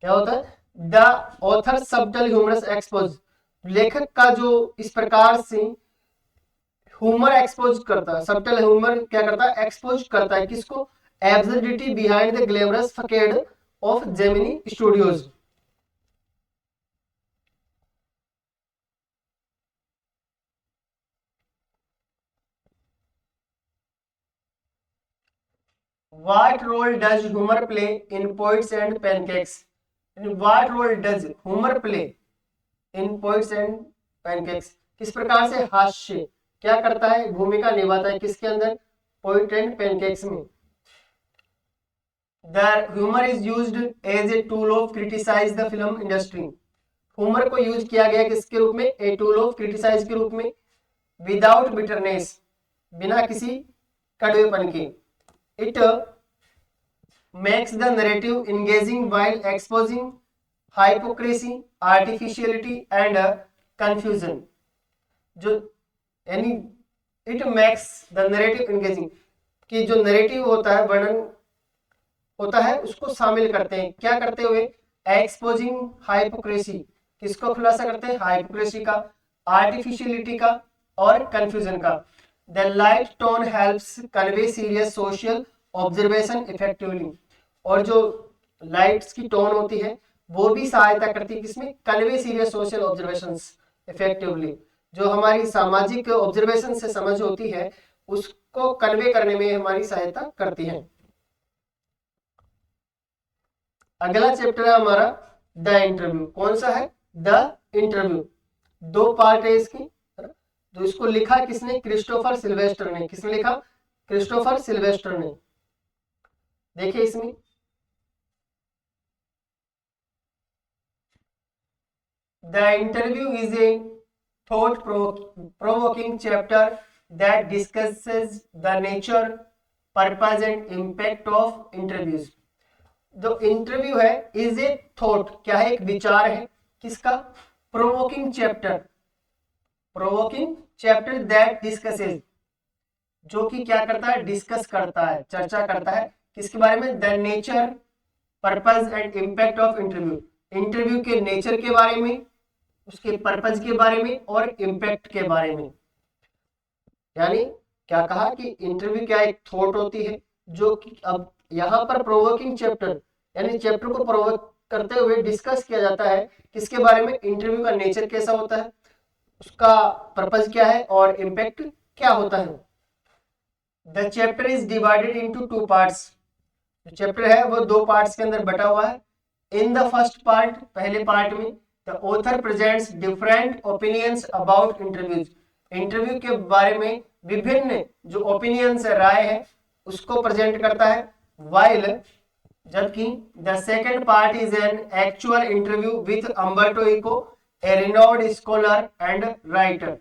क्या होता है, the author subtle humorous expose, लेखक का जो इस प्रकार से ह्यूमर एक्सपोज करता है, सबटल ह्यूमर क्या करता है, एक्सपोज करता है किसको, absurdity behind the glamorous facade of Gemini studios. What role does humor play in poets and pancakes? What role does humour play in poets and pancakes, किस प्रकार से हास्य क्या करता है, भूमिका निभाता है किसके अंदर, पोइट एंड पैनकेक्स में। The humour is used as a tool of criticise the film industry, humour को यूज किया गया किसके रूप में, ए टूल ऑफ क्रिटिसाइज के रूप में। विदाउट बिटरनेस, बिना किसी कड़वेपन के। It makes the narrative engaging while exposing hypocrisy, artificiality and confusion. जो यानी it makes the narrative engaging, कि जो नरेटिव होता है, वर्णन होता है, उसको शामिल करते हैं, क्या करते हुए, एक्सपोजिंग हाइपोक्रेसी, किसको खुलासा करते हैं, हाइपोक्रेसी का, आर्टिफिशियलिटी का और कंफ्यूजन का। The light tone helps convey serious social observation effectively, और जो लाइट्स की टोन होती है वो भी सहायता करती है किसमें, convey serious social observations effectively, जो हमारी सामाजिक ऑब्जर्वेशन से समझ होती है उसको कन्वे करने में हमारी सहायता करती है। अगला चैप्टर है हमारा द इंटरव्यू। कौन सा है, द इंटरव्यू। दो पार्ट है इसकी, तो इसको लिखा किसने, क्रिस्टोफर सिल्वेस्टर ने। किसने लिखा, क्रिस्टोफर सिल्वेस्टर ने। देखिए इसमें the interview is A thought provoking chapter that discusses the nature, purpose and impact of interviews. जो इंटरव्यू है इज ए थॉट, क्या है, एक विचार है किसका, provoking chapter, provoking chapter that discusses, जो कि क्या करता है, डिस्कस करता है, चर्चा करता है किसके बारे में, the nature, purpose and impact of interview, interview के नेचर के बारे में, उसके पर्पस के बारे में और इम्पैक्ट के बारे में। यानी क्या कहा कि इंटरव्यू क्या एक थॉट होती है, जो कि अब यहाँ पर प्रोवोकिंग चैप्टर यानी चैप्टर को प्रोवोक करते हुए डिस्कस किया जाता है किसके बारे में, इंटरव्यू का नेचर कैसा होता है, उसका पर्पस क्या है और इम्पैक्ट क्या होता है। The chapter is divided into two parts, जो चैप्टर है वो दो पार्ट्स के अंदर बटा हुआ है। इन द फर्स्ट पार्ट, पहले पार्ट में, the author presents different opinions about interviews, interview के बारे में विभिन्न जो ओपिनियंस है, राय है, उसको प्रेजेंट करता है। वाइल, जबकि the second part is an actual interview with Umberto Eco, a renowned scholar and writer.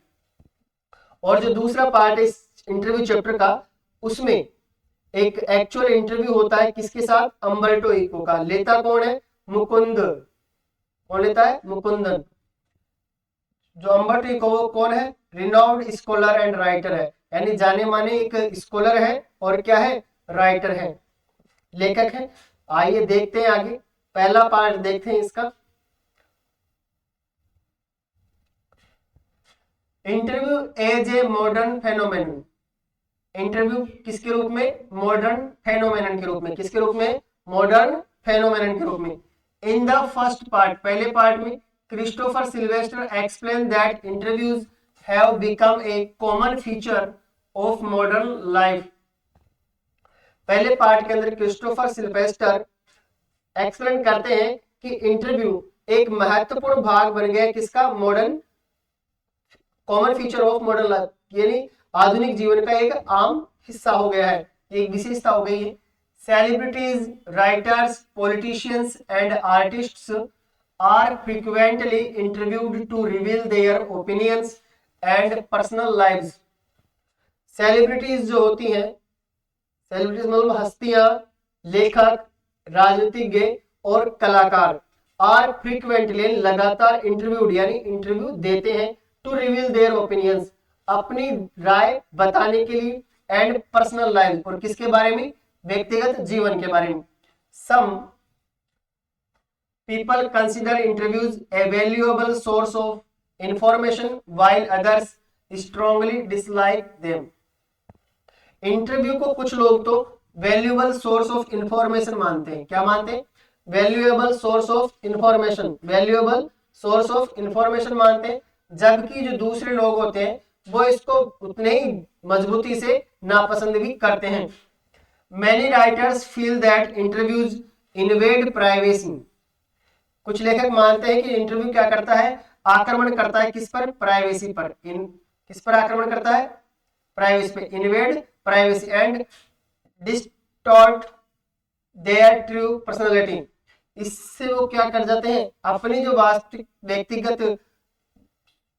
और जो दूसरा पार्ट है इस इंटरव्यू चैप्टर का, उसमें एक एक्चुअल इंटरव्यू होता है किसके साथ, अम्बर्टो इको का। लेता कौन है, मुकुंद। कौन लेता है, मुकुंदन। जो अम्बर्टो इको वो कौन है, रिनोव्ड स्कॉलर एंड राइटर है, यानी जाने माने एक स्कॉलर है और क्या है, राइटर है, लेखक है। आइए देखते हैं आगे, पहला पार्ट देखते हैं इसका। Interview as a modern phenomenon, interview किसके रूप में, मॉडर्न फेनोमेनन के रूप में। किसके रूप में, मॉडर्न फेनोमेनन के रूप में। इन द फर्स्ट पार्ट, पहले पार्ट में, Christopher Sylvester explain that interviews have become a common feature of modern life. पहले पार्ट के अंदर क्रिस्टोफर सिल्वेस्टर एक्सप्लेन करते हैं कि इंटरव्यू एक महत्वपूर्ण भाग बन गया है किसका, modern, common feature of modern life, यानी आधुनिक जीवन का एक आम हिस्सा हो गया है, एक विशेषता हो गई है। Celebrities, writers, politicians and artists are frequently interviewed to reveal their opinions and personal lives. Celebrities जो होती हैं, सेलिब्रिटीज मतलब हस्तियां, लेखक, राजनीतिज्ञ और कलाकार, आर फ्रीक्वेंटली लगातार इंटरव्यूड यानी इंटरव्यू देते हैं, टू रिवील देयर ओपिनियंस अपनी राय बताने के लिए, एंड पर्सनल लाइफ और किसके बारे में, व्यक्तिगत जीवन के बारे में। Some people consider interviews a valuable source of information while others strongly dislike them. Interview को कुछ लोग तो वैल्यूएबल सोर्स ऑफ इंफॉर्मेशन मानते हैं। क्या मानते हैं, valuable source of information, valuable source of information मानते हैं, जबकि जो दूसरे लोग होते हैं वो इसको उतने ही मजबूती से नापसंद भी करते हैं। Many writers feel that interviews invade privacy. कुछ लेखक मानते हैं कि इंटरव्यू क्या करता है, आक्रमण करता है किस पर, प्राइवेसी पर। किस पर आक्रमण करता है, प्राइवेसी पे, invade privacy and distort their true personality. इससे वो क्या कर जाते हैं, अपनी जो वास्तविक व्यक्तिगत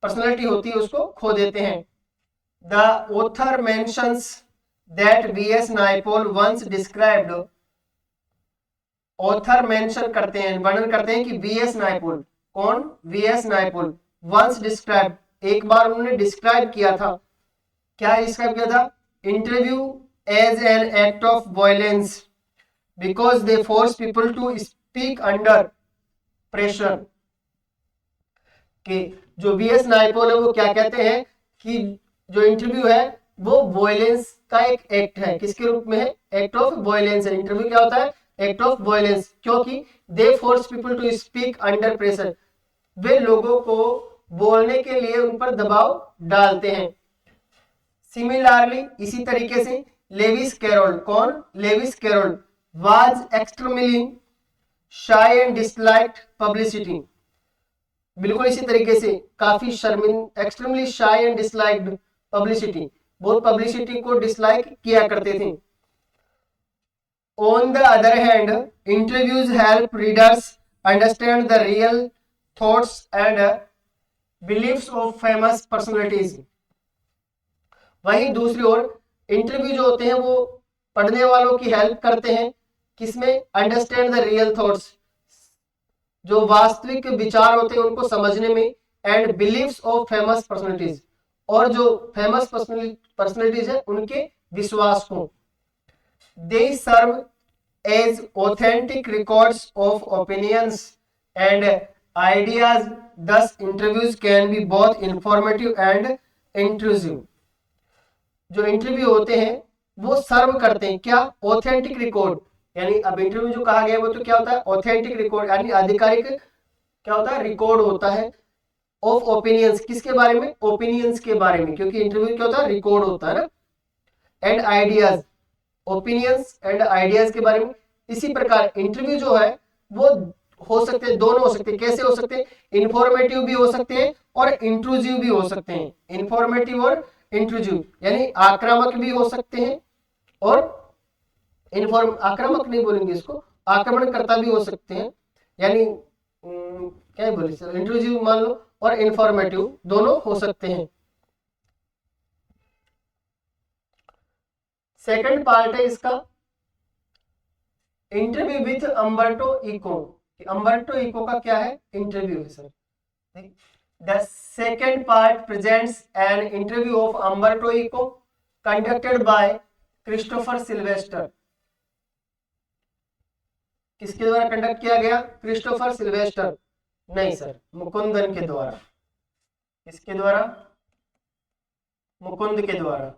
पर्सनालिटी होती है उसको खो देते हैं। The author mentions that BS Naipaul once described, author mention करते हैं, वर्णन करते हैं कि वीएस नायपॉल, कौन, वीएस नायपॉल, वंस डिस्क्राइब, एक बार उन्होंने डिस्क्राइब किया था, क्या डिस्क्राइब किया था, interview as an act of violence because they force people to speak under pressure. कि जो वीएस नायपॉल है वो क्या कहते हैं कि जो इंटरव्यू है वो वायलेंस का एक एक्ट है, किसके रूप में है, एक्ट ऑफ वायलेंस है। इंटरव्यू क्या होता है, एक्ट ऑफ वायलेंस, क्योंकि they force people to speak under pressure, वे लोगों को बोलने के लिए उन पर दबाव डालते हैं। सिमिलरली, इसी तरीके से लेविस कैरोल, कौन, Lewis Carroll, was extremely shy and disliked publicity, बिल्कुल इसी तरीके से काफी शर्मिंदा, extremely shy and disliked publicity, बहुत पब्लिसिटी को डिसलाइक किया करते थे। On the other hand, interviews help readers understand the real thoughts and beliefs of famous personalities. वहीं दूसरी ओर इंटरव्यू जो होते हैं वो पढ़ने वालों की हेल्प करते हैं, किसमें, अंडरस्टैंड द रियल थॉट्स, जो वास्तविक विचार होते हैं उनको समझने में, and beliefs of famous personalities, और जो फेमस पर्सनालिटीज है उनके विश्वास को। They serve as authentic records of opinions and ideas. Thus, interviews can be both informative and intrusive. जो इंटरव्यू होते हैं वो सर्व करते हैं क्या, ऑथेंटिक रिकॉर्ड, यानी अब इंटरव्यू जो कहा गया वो तो क्या होता है, ऑथेंटिक रिकॉर्ड, यानी आधिकारिक क्या होता है, रिकॉर्ड होता है, ऑफ ओपिनियंस, किसके बारे में, ओपिनियंस के बारे में, क्योंकि इंटरव्यू क्या होता है, रिकॉर्ड होता है ना, and ideas, opinions and ideas के बारे में। इसी प्रकार इंटरव्यू जो है वो हो सकते हैं, दोनों हो सकते हैं, कैसे हो सकते हैं, इंफॉर्मेटिव भी हो सकते हैं और इंट्रूसिव भी हो सकते हैं। इंफॉर्मेटिव और इंट्रूसिव यानी आक्रामक भी हो सकते हैं और आक्रामक नहीं बोलेंगे इसको, आक्रमणकर्ता भी हो सकते हैं, यानी क्या बोले सर, इंट्रूसिव मान लो और इंफॉर्मेटिव दोनों हो सकते हैं। सेकंड पार्ट है इसका interview with Umberto Eco. Umberto Eco का क्या है, इंटरव्यू है sir. The second part presents an interview of Umberto Eco conducted by Christopher Silvester. किसके द्वारा कंडक्ट किया गया, क्रिस्टोफर सिल्वेस्टर नहीं सर, मुकुंदन के द्वारा। किसके द्वारा, मुकुंद के द्वारा।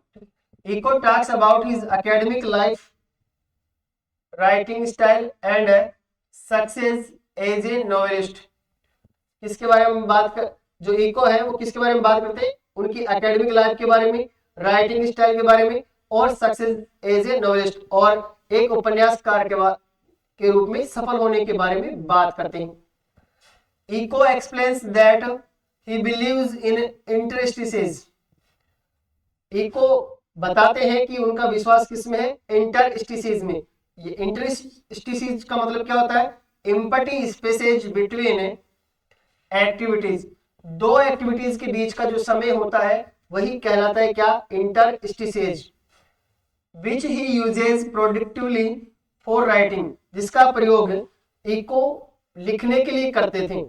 Eco talks about his academic life, writing style and success as a novelist. किसके बारे में बात कर, जो इको है वो किसके बारे में बात करते हैं, उनकी एकेडमिक लाइफ के बारे में, राइटिंग स्टाइल के बारे में और सक्सेस एज ए नॉवेलिस्ट, और एक उपन्यासकार के रूप में सफल होने के बारे में बात करते हैं। Eco explains that he believes in interstices. Eco बताते हैं कि उनका विश्वास किसमें है, इंटरस्टिसेस में। ये इंटरस्टिसेस का मतलब क्या होता है, एम्पटी स्पेसेज बिटवीन एक्टिविटीज, दो एक्टिविटीज के बीच का जो समय होता है वही कहलाता है क्या, interstices, which he uses productively for writing, जिसका प्रयोग इको लिखने के लिए करते थे।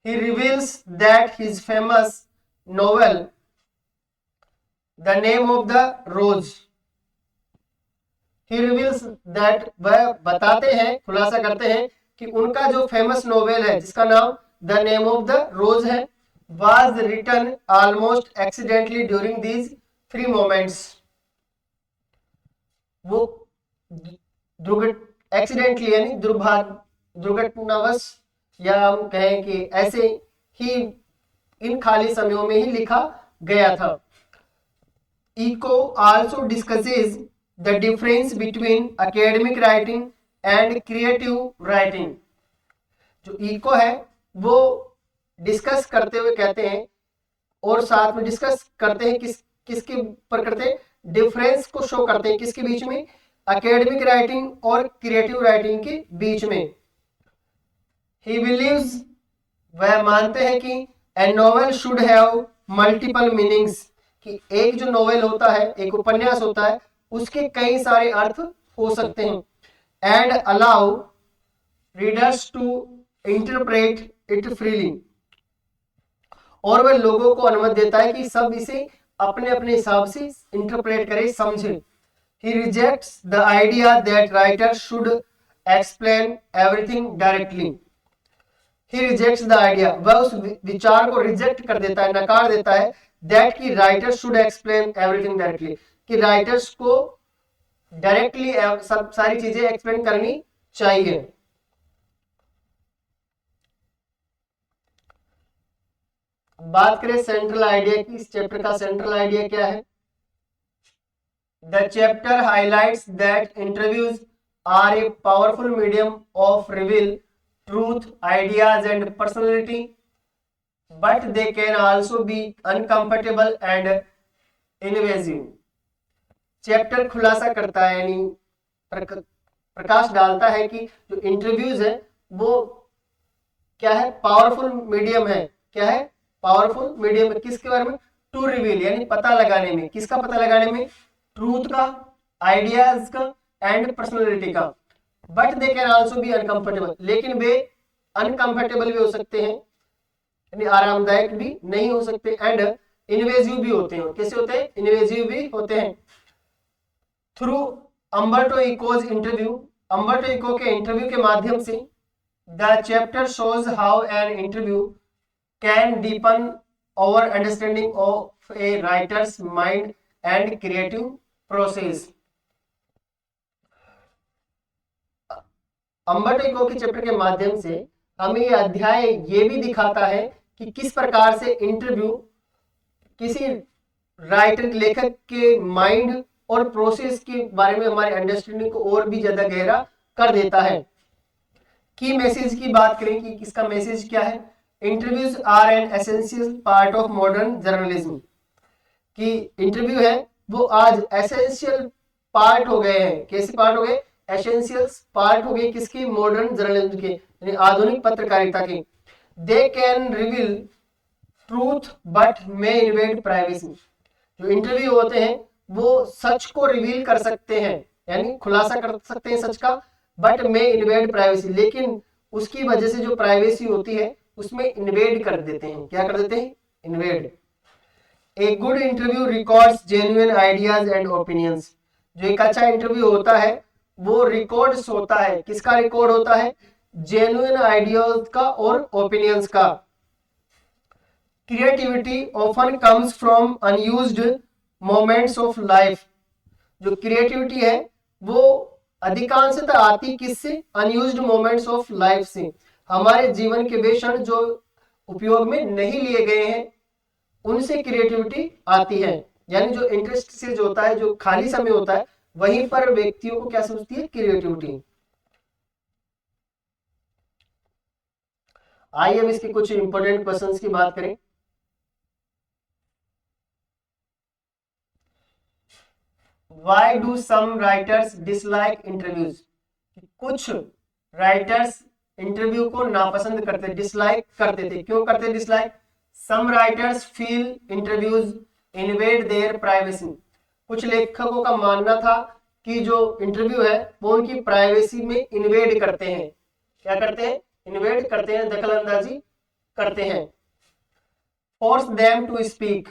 He reveals that his famous novel the name of the rose, he reveals that, वह बताते हैं, खुलासा करते हैं कि उनका जो फेमस नोवेल है जिसका नाम the name of the rose है, was written almost accidentally during these 3 moments. वो एक्सीडेंटली यानी दुर्घटनावश, या हम कहें कि ऐसे ही इन खाली समयों में ही लिखा गया था। Eco also discusses the difference between academic writing and creative writing. जो इको है वो डिस्कस करते हुए कहते हैं और साथ में डिस्कस करते हैं किसके ऊपर करते हैं, डिफरेंस को शो करते हैं किसके बीच में, एकेडमिक राइटिंग और क्रिएटिव राइटिंग के बीच में। ही बिलीव्स, वह मानते हैं कि ए novel should have multiple meanings, कि एक जो नोवेल होता है, एक उपन्यास होता है, उसके कई सारे अर्थ हो सकते हैं, and allow readers to interpret it freely, और वह लोगों को अनुमति देता है कि सब इसे अपने अपने हिसाब से इंटरप्रेट करे, समझे। He rejects the idea that writers should explain everything directly. He rejects the idea, वह उस विचार को रिजेक्ट कर देता है, नकार देता है, that कि writers should explain everything directly, कि राइटर्स को डायरेक्टली सब सारी चीजें एक्सप्लेन करनी चाहिए। बात करें सेंट्रल आइडिया की, इस चैप्टर का सेंट्रल आइडिया क्या है? The chapter highlights that interviews are a powerful medium of reveal truth, ideas and personality, but they can also be uncomfortable and invasive. Chapter खुलासा करता है, यानी प्रकाश डालता है कि जो इंटरव्यूज है वो क्या है, पावरफुल मीडियम है। क्या है? पावरफुल मीडियम है। किसके बारे में? टू रिवील, यानी पता लगाने में। किसका पता लगाने में? ट्रूथ का, आइडियाज का एंड पर्सनैलिटी का। But they can also be uncomfortable, लेकिन वे अनकंफर्टेबल भी हो सकते हैं, यानी आरामदायक भी नहीं हो सकते, एंड इन्वेजिव भी होते हैं। कैसे होते हैं? इन्वेजिव भी होते हैं। Through Umberto Eco's interview, Umberto Eco के इंटरव्यू के माध्यम से the chapter shows how an interview can deepen our understanding of a writer's mind and creative process. Umberto Eco के चैप्टर के माध्यम से हमें यह अध्याय ये भी दिखाता है कि किस प्रकार से इंटरव्यू किसी राइटर, लेखक के माइंड और प्रोसेस के बारे में हमारे अंडरस्टैंडिंग को और भी ज्यादा गहरा कर देता है। की मैसेज की बात करें कि किसका मैसेज क्या है? Interviews are an essential part of modern journalism, कि इंटरव्यू है वो आज एसेंशियल पार्ट हो गए हैं। कैसे पार्ट हो गए? एसेंशियल पार्ट हो गए किसकी? मॉडर्न जर्नलिज्म के, यानी आधुनिक पत्रकारिता के। They can reveal truth but may invade privacy, जो इंटरव्यू होते हैं वो सच को रिवील कर सकते हैं, यानी खुलासा कर सकते हैं सच का, बट मे इन्वेड प्राइवेसी, लेकिन उसकी वजह से जो प्राइवेसी होती है उसमें इन्वेड कर देते हैं। क्या कर देते हैं? Invade. A good interview records genuine ideas and opinions, जो एक अच्छा इंटरव्यू होता है वो रिकॉर्ड्स होता है। किसका रिकॉर्ड होता है? जेन्युइन आइडियाज का और ओपिनियंस का। Creativity often comes from unused moments of life, जो क्रिएटिविटी है वो अधिकांशतः आती किससे? अनयूज्ड मोमेंट्स ऑफ लाइफ से। हमारे जीवन के वे क्षण जो उपयोग में नहीं लिए गए हैं उनसे क्रिएटिविटी आती है, यानी जो इंटरेस्ट से जो होता है, जो खाली समय होता है, वहीं पर व्यक्तियों को क्या सोचती है? क्रिएटिविटी। आइए अब इसके कुछ इंपॉर्टेंट क्वेश्चंस की बात करें। Why do some writers dislike interviews? कुछ राइटर्स इंटरव्यू को नापसंद करते, डिसलाइक करते थे। क्यों करते dislike? Some writers feel interviews invade their privacy. कुछ लेखकों का मानना था कि जो इंटरव्यू है वो उनकी प्राइवेसी में इन्वेड करते हैं। क्या करते हैं? इन्वेड करते हैं, दखल अंदाजी करते हैं। Force them to speak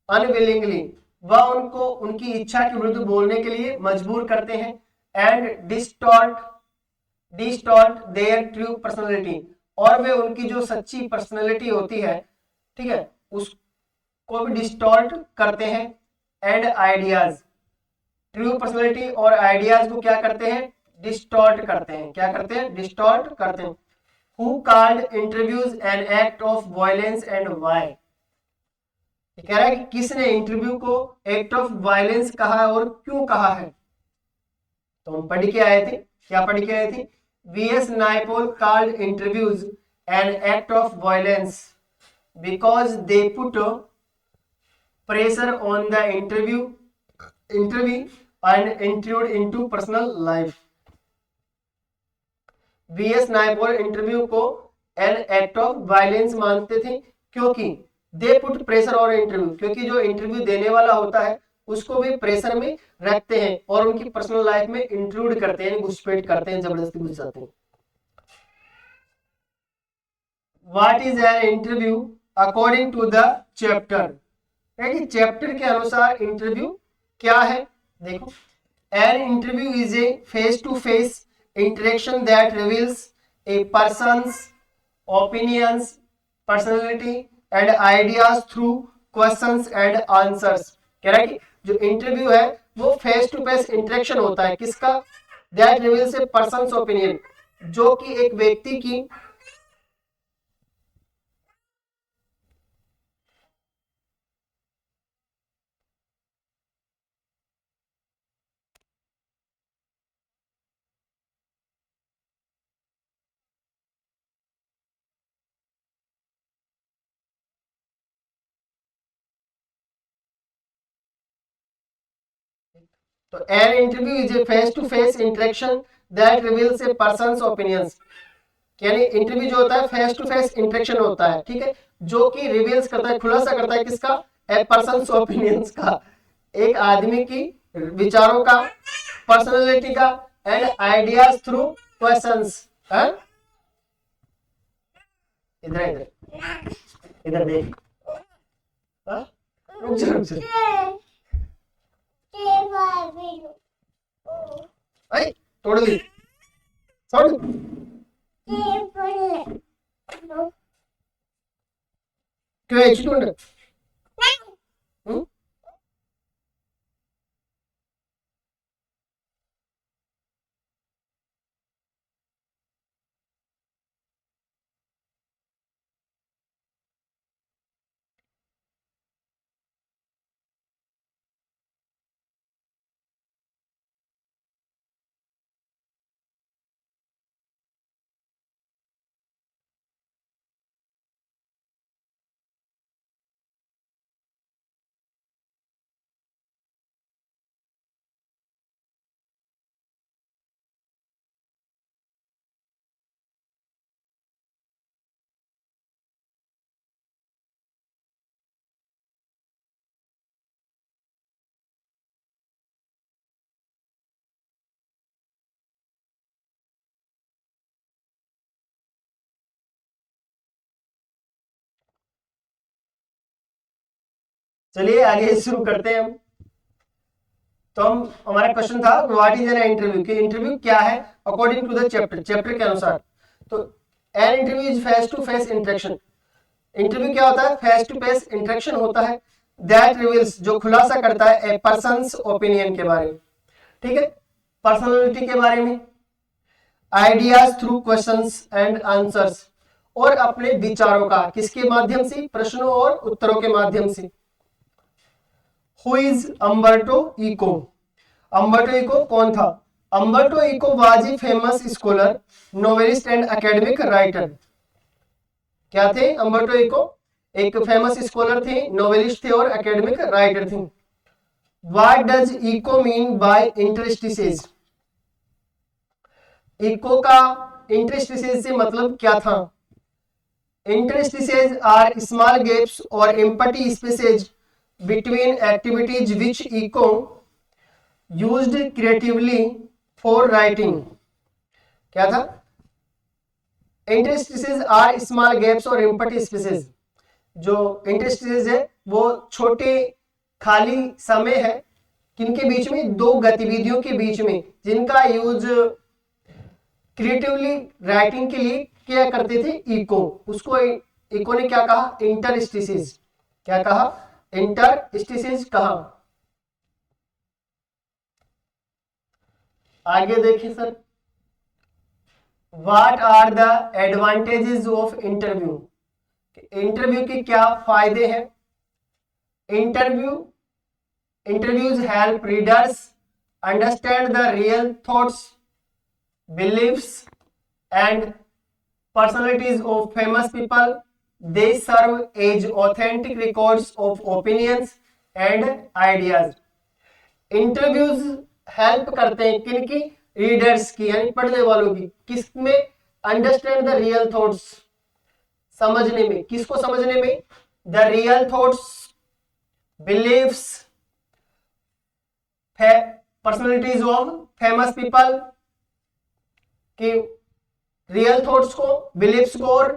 unwillingly, वह उनको उनकी इच्छा के विरुद्ध बोलने के लिए मजबूर करते हैं। And distort their true personality, और वे उनकी जो सच्ची पर्सनैलिटी होती है, ठीक है, उसको भी डिस्टॉर्ट करते हैं। एंड आइडियाज, ट्रू पर्सनैलिटी और आइडियाज को क्या करते हैं? डिस्टॉर्ट करते हैं। क्या करते हैं? डिस्टॉर्ट करते हैं। Who called interviews N act of violence and why? कह रहा है कि किसने इंटरव्यू को एक्ट ऑफ वायलेंस कहा है और क्यों कहा है? तो हम पढ़ के आए थे। क्या पढ़ के आए थे? V.S. Naipaul called interviews an act of violence because they put pressure on the interviewee and intrude into personal life. V.S. Naipaul interview को एन एक्ट ऑफ वायलेंस मानते थे क्योंकि दे पुट प्रेशर और इंटरव्यू, क्योंकि जो इंटरव्यू देने वाला होता है उसको भी प्रेशर में रखते हैं और उनकी पर्सनल लाइफ में इंक्लूड करते हैं, घुसपैठ करते हैं, जबरदस्ती घुस जाते हैं। What is an interview according to the chapter, chapter के अनुसार इंटरव्यू क्या है? देखो, an interview is a face to face interaction that reveals a person's opinions, personality and ideas through questions and answers। कह रहा है कि जो इंटरव्यू है वो फेस टू फेस इंटरेक्शन होता है, किसका? that reveals a person's opinion, जो कि एक व्यक्ति की तो an interview is a face to face interaction that reveals a person's opinions, यानी इंटरव्यू जो होता है फेस टू फेस इंटरेक्शन होता है, ठीक है, जो कि रिवील्स करता है, खुलासा करता है किसका? ए पर्सन्स ओपिनियंस का, एक आदमी की विचारों का, पर्सनालिटी का एंड आइडियाज थ्रू क्वेश्चंस। इधर इधर इधर देख, रुक जा रुक जा, तोड़ दी, छोड़ क्यों एक्सीडेंट? चलिए आगे शुरू करते हैं हम। तो हम हमारा क्वेश्चन था व्हाट इज एन इंटरव्यू, कि इंटरव्यू क्या है according to the chapter, chapter के अनुसार। तो an interview is face to face interaction, interview क्या होता है? फेस टू फेस इंटरेक्शन होता है दैट रिवील्स, जो खुलासा करता है ए पर्सन्स ओपिनियन के बारे में, ठीक है, पर्सनालिटी के बारे में, ideas through questions and answers, और अपने विचारों का, किसके माध्यम से? प्रश्नों और उत्तरों के माध्यम से। Who is Umberto Eco? Umberto Eco कौन था? Umberto Eco was a famous scholar, novelist and academic writer। क्या थे Umberto Eco? एक फेमस स्कॉलर थे, नोवेलिस्ट थे और एकेडमिक राइटर थे। What does Eco mean by interstices? Eco का interstices से मतलब क्या था? Interstices are small gaps or empty spaces between activities which Eco used creatively for writing। क्या था? Interstices are small gaps or empty spaces, जो interstices है वो छोटे खाली समय है किनके बीच में? दो गतिविधियों के बीच में, जिनका यूज क्रिएटिवली राइटिंग के लिए क्या करते थे इको। उसको इको ने क्या कहा? इंटरस्टिसेस। क्या कहा? इंटरस्टिसेस कहा। आगे देखिए sir, what are the advantages of interview, interview के क्या फायदे हैं? Interviews help readers understand the real thoughts, beliefs and personalities of famous people. They serve as authentic records of opinions and ideas. Interviews help करते हैं किनकी? Readers की, यानी पढ़ने वालों की। किसमें? अंडरस्टैंड द रियल थॉट्स, समझने में। किसको समझने में? The real thoughts, beliefs, personalities of famous people की रियल थॉट्स को, बिलीव्स को और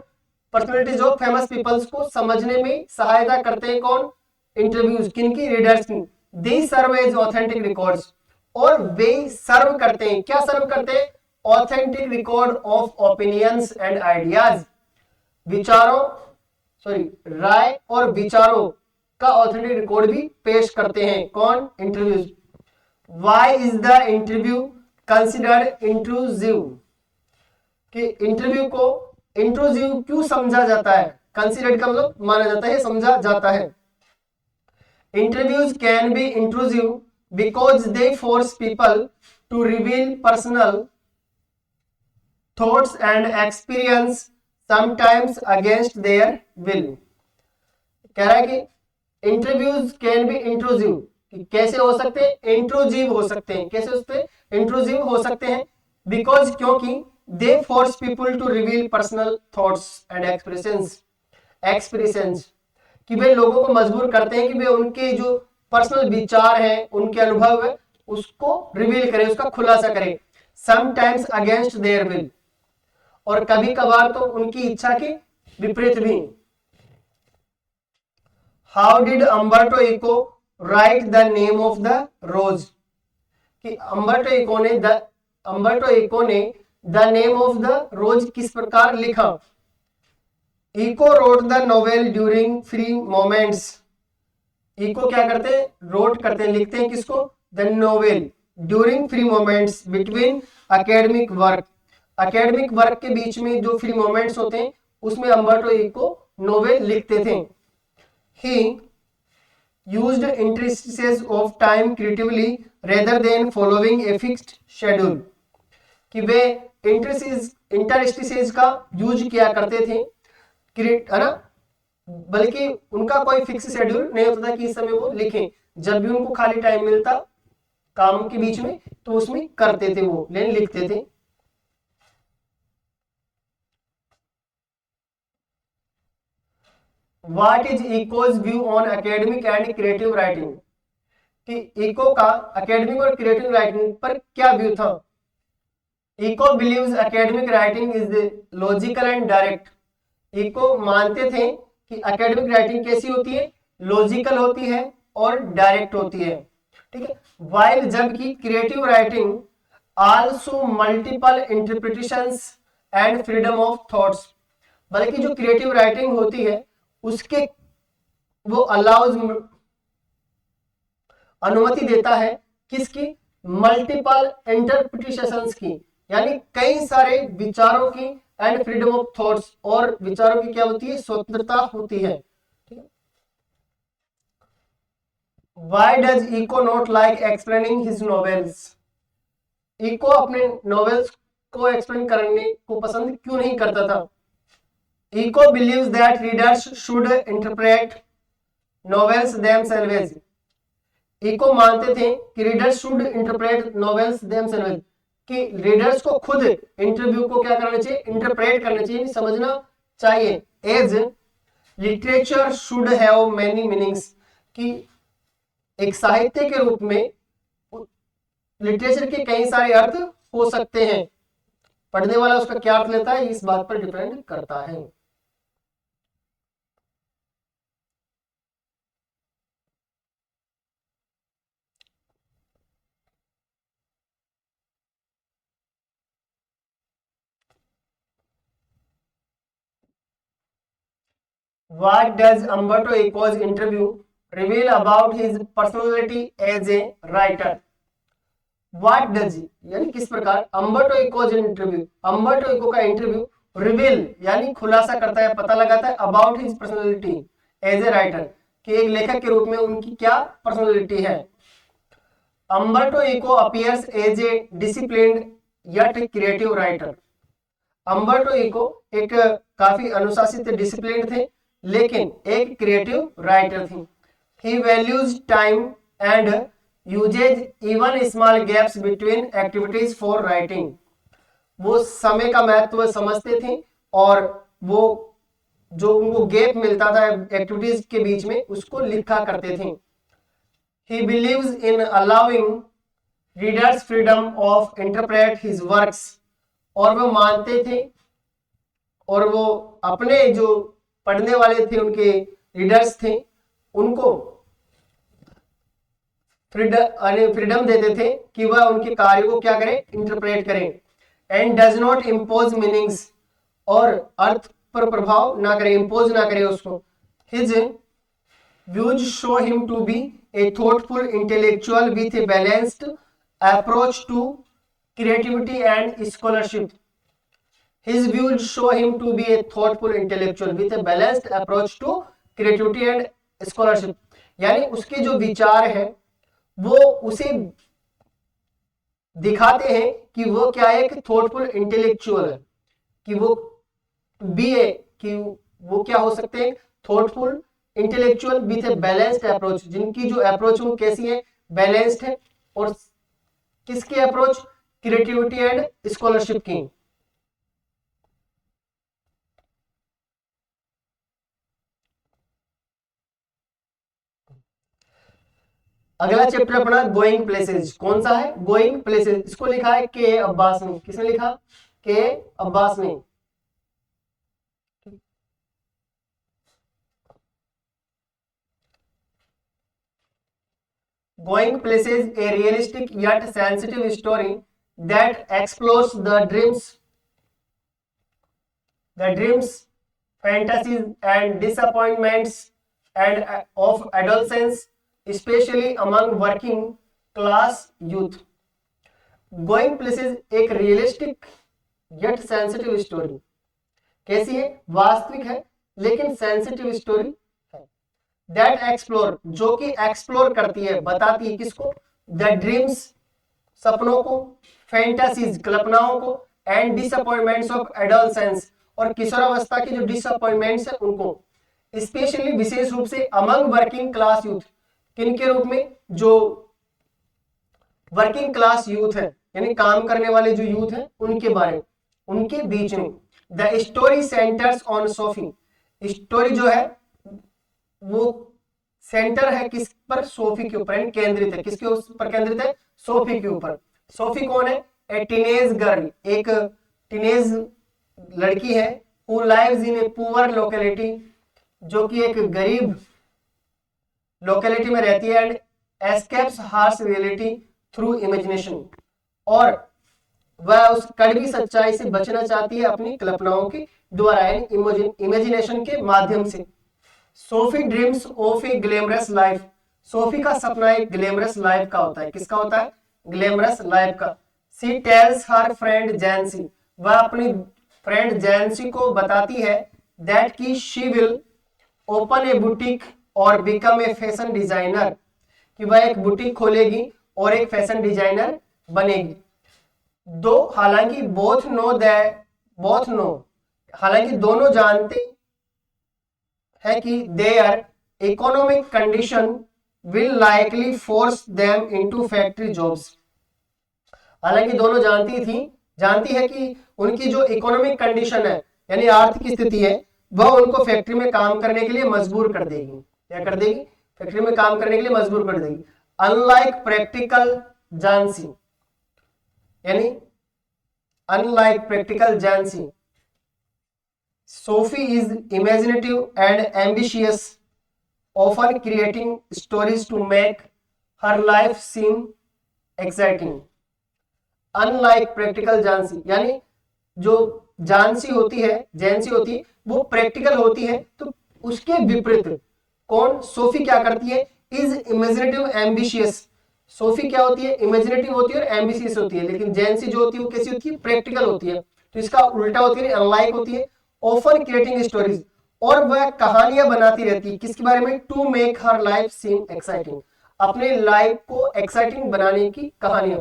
पर्सनैलिटीज ऑफ फेमस पीपल्स को समझने में सहायता करते हैं कौन? इंटरव्यूज। किनकी? रीडर्स की। दे सर्व एज ऑथेंटिक रिकॉर्ड्स, और वे सर्व करते हैं, क्या सर्व करते हैं? Authentic record of opinions and ideas, विचारों, सॉरी, राय और विचारों का ऑथेंटिक रिकॉर्ड भी पेश करते हैं कौन? Interviews. Why is the interview considered intrusive, कि इंटरव्यू को इंट्रूसिव क्यों समझा जाता है? कंसिडर्ड का मतलब माना जाता है, समझा जाता है। Interviews can be intrusive because they force people to reveal personal thoughts and experience, sometimes against their will। कह रहा है कि इंटरव्यूज कैन बी इंट्रूसिव, कैसे हो सकते हैं? इंट्रूसिव हो सकते हैं। कैसे हो सकते हैं? इंट्रूसिव हो सकते हैं बिकॉज, क्योंकि they force people to reveal personal thoughts and expressions, कि वे लोगों को मजबूर करते हैं कि वे उनके जो पर्सनल विचार हैं, उनके अनुभव है, उसको रिवील करें, उसका खुलासा करें। समटाइम्स अगेंस्ट देयर विल, और कभी कभार तो उनकी इच्छा के विपरीत भी। How did Umberto Eco write The name of the Rose, कि अम्बर्टो इको ने The name of the Rose किस प्रकार लिखा? Eco wrote the novel during free moments. Eco क्या करते हैं? रोट करते हैं, लिखते हैं किसको? The novel during free moments between academic work. Academic work के बीच में जो फ्री मोमेंट्स होते हैं उसमें अम्बर्टो इको नोवेल लिखते थे। He used interstices of time creatively rather than following a fixed schedule, कि वे इंटरस्टिसेस का यूज किया करते थे, है ना, बल्कि उनका कोई फिक्स शेड्यूल नहीं होता था कि इस समय वो लिखें। जब भी उनको खाली टाइम मिलता काम के बीच में तो उसमें करते थे वो, लेकिन लिखते थे। What is Eco's view on academic and creative writing, कि इको का एकेडमिक और क्रिएटिव राइटिंग पर क्या व्यू था? Eco believes academic writing is logical and direct. Eco मानते थे कि एकेडमिक राइटिंग कैसी होती है? लॉजिकल होती है और डायरेक्ट होती है, ठीक है। वाइल, जबकि creative writing also multiple interpretations and freedom of thoughts, बल्कि जो क्रिएटिव राइटिंग होती है उसके वो अलाउज, अनुमति देता है किसकी? मल्टीपल इंटरप्रिटेशंस की, यानी कई सारे विचारों की, एंड फ्रीडम ऑफ थॉट्स, और विचारों की क्या होती है? स्वतंत्रता होती है। Why does Eco not like explaining his novels? Eco अपने नॉवेल्स को एक्सप्लेन करने को पसंद क्यों नहीं करता था? Eco believes that readers should interpret novels themselves. Eco मानते थे कि readers should interpret novels themselves, कि रीडर्स को खुद इंटरव्यू को क्या करना चाहिए? इंटरप्रेट करना चाहिए, समझना चाहिए। As literature should have many meanings, कि एक साहित्य के रूप में लिटरेचर के कई सारे अर्थ हो सकते हैं, पढ़ने वाला उसका क्या अर्थ लेता है इस बात पर डिपेंड करता है। What does Umberto Eco's interview reveal about his personality as a writer? What does, यानी किस प्रकार Umberto Eco's interview, Umberto Eco का इंटरव्यू रिवील यानी खुलासा करता है, पता लगाता है about his personality as a writer, कि एक लेखक के रूप में उनकी क्या पर्सनालिटी है। Umberto Eco appears as a disciplined yet creative writer. Umberto Eco एक काफी अनुशासित डिसिप्लिन थे, लेकिन एक क्रिएटिव राइटर थे। He values time and uses even small gaps between activities for writing. वो समय का महत्व समझते थे और वो जो उनको गैप मिलता था एक्टिविटीज के बीच में उसको लिखा करते थे। He believes in allowing readers freedom of interpret his works। और वो मानते थे और वो अपने जो पढ़ने वाले थे उनके रीडर्स थे उनको फ्रीडम देते थे कि वह उनके कार्य को क्या करें, इंटरप्रेट करें। And does not impose meanings, और अर्थ पर प्रभाव ना करे, इम्पोज ना करे उसको। His views show him to be a thoughtful intellectual with a balanced approach to creativity and scholarship। His views show him to be a thoughtful intellectual with a balanced approach to creativity and scholarship। यानी उसके जो विचार हैं वो उसे दिखाते हैं कि वो क्या है, एक थॉटफुल इंटेलेक्चुअल है, कि वो बी है, कि वो क्या हो सकते हैं, thoughtful intellectual with a balanced approach. जिनकी जो अप्रोच वो कैसी है, बैलेंस्ड है। और किसकी अप्रोच, क्रिएटिविटी एंड स्कॉलरशिप की। अगला चैप्टर अपना गोइंग प्लेसेस। कौन सा है, गोइंग प्लेसेस। इसको लिखा है के अब्बास ने। किसने लिखा, के अब्बास ने। Going Places, a realistic yet sensitive story that explores the dreams, fantasies, and disappointments and of adolescents, especially among working class youth। Going Places एक रियलिस्टिक yet सेंसिटिव स्टोरी। कैसी है, वास्तविक है लेकिन सेंसिटिव स्टोरी। दैट एक्सप्लोर, जो कि explore करती है, बताती है किसको, द ड्रीम्स, सपनों को, फैंटासीज, कल्पनाओं को, एंड डिसअपॉइंटमेंट्स ऑफ एडोलसेंस, और किशोरावस्था की जो डिसअपॉइंटमेंट्स है उनको। स्पेशली, विशेष रूप से, अमंग वर्किंग क्लास यूथ। किन के रूप में, जो वर्किंग क्लास यूथ है यानी काम करने वाले जो यूथ है उनके बारे में, उनके बीच में। The story centres on Sophie. Story जो है वो सेंटर है किस पर, सोफी के ऊपर, केंद्रित है। किसके ऊपर केंद्रित है, सोफी के ऊपर। सोफी कौन है, ए टीनेज गर्ल, एक टीनेज लड़की है, who lives in a poor locality, जो कि एक गरीब लोकेलिटी में रहती है, and escapes harsh reality through imagination, और वह उस कड़वी सच्चाई से बचना चाहती है अपनी कल्पनाओं के द्वारा, इमेजिनेशन के माध्यम से। Sophie dreams of a glamorous life. Sophie का सपना एक ग्लैमरस लाइफ का होता है। किसका होता है, ग्लैमरस लाइफ का। सी टेल्स हर फ्रेंड जैंसी, वह अपनी फ्रेंड जैंसी को बताती है दैट की she will open A boutique और बिकम ए फैशन डिजाइनर, कि वह एक बुटीक खोलेगी और एक फैशन डिजाइनर बनेगी। दो हालांकि बोथ नो, हालांकि दोनों जानते है कि their economic condition will likely force them into factory jobs. हालांकि दोनों जानती है कि उनकी जो इकोनॉमिक कंडीशन है यानी आर्थिक स्थिति है वह उनको फैक्ट्री में काम करने के लिए मजबूर कर देगी। क्या कर देगी, फैक्ट्री में काम करने के लिए मजबूर कर देगी। अनलाइक प्रैक्टिकल जानसी, यानी unlike practical Jansie, Sophie is imaginative and ambitious, often creating stories to make her life seem exciting। Unlike practical जानसी, यानी जो जानसी होती है, वो प्रैक्टिकल होती है, तो उसके विपरीत कौन, सोफी क्या करती है, इज इमेजिनेटिव एम्बिशियस। सोफी क्या होती है, इमेजिनेटिव होती है और एम्बिशियस होती है, लेकिन जैंसी जो होती है वो कैसी होती है, प्रैक्टिकल होती है। तो इसका उल्टा होती है, अनलाइक होती है। ऑफन क्रिएटिंग स्टोरीज, और वह कहानियां बनाती रहती है किसके बारे में, to make her life seem exciting, अपने लाइफ को एक्साइटिंग बनाने की कहानियां।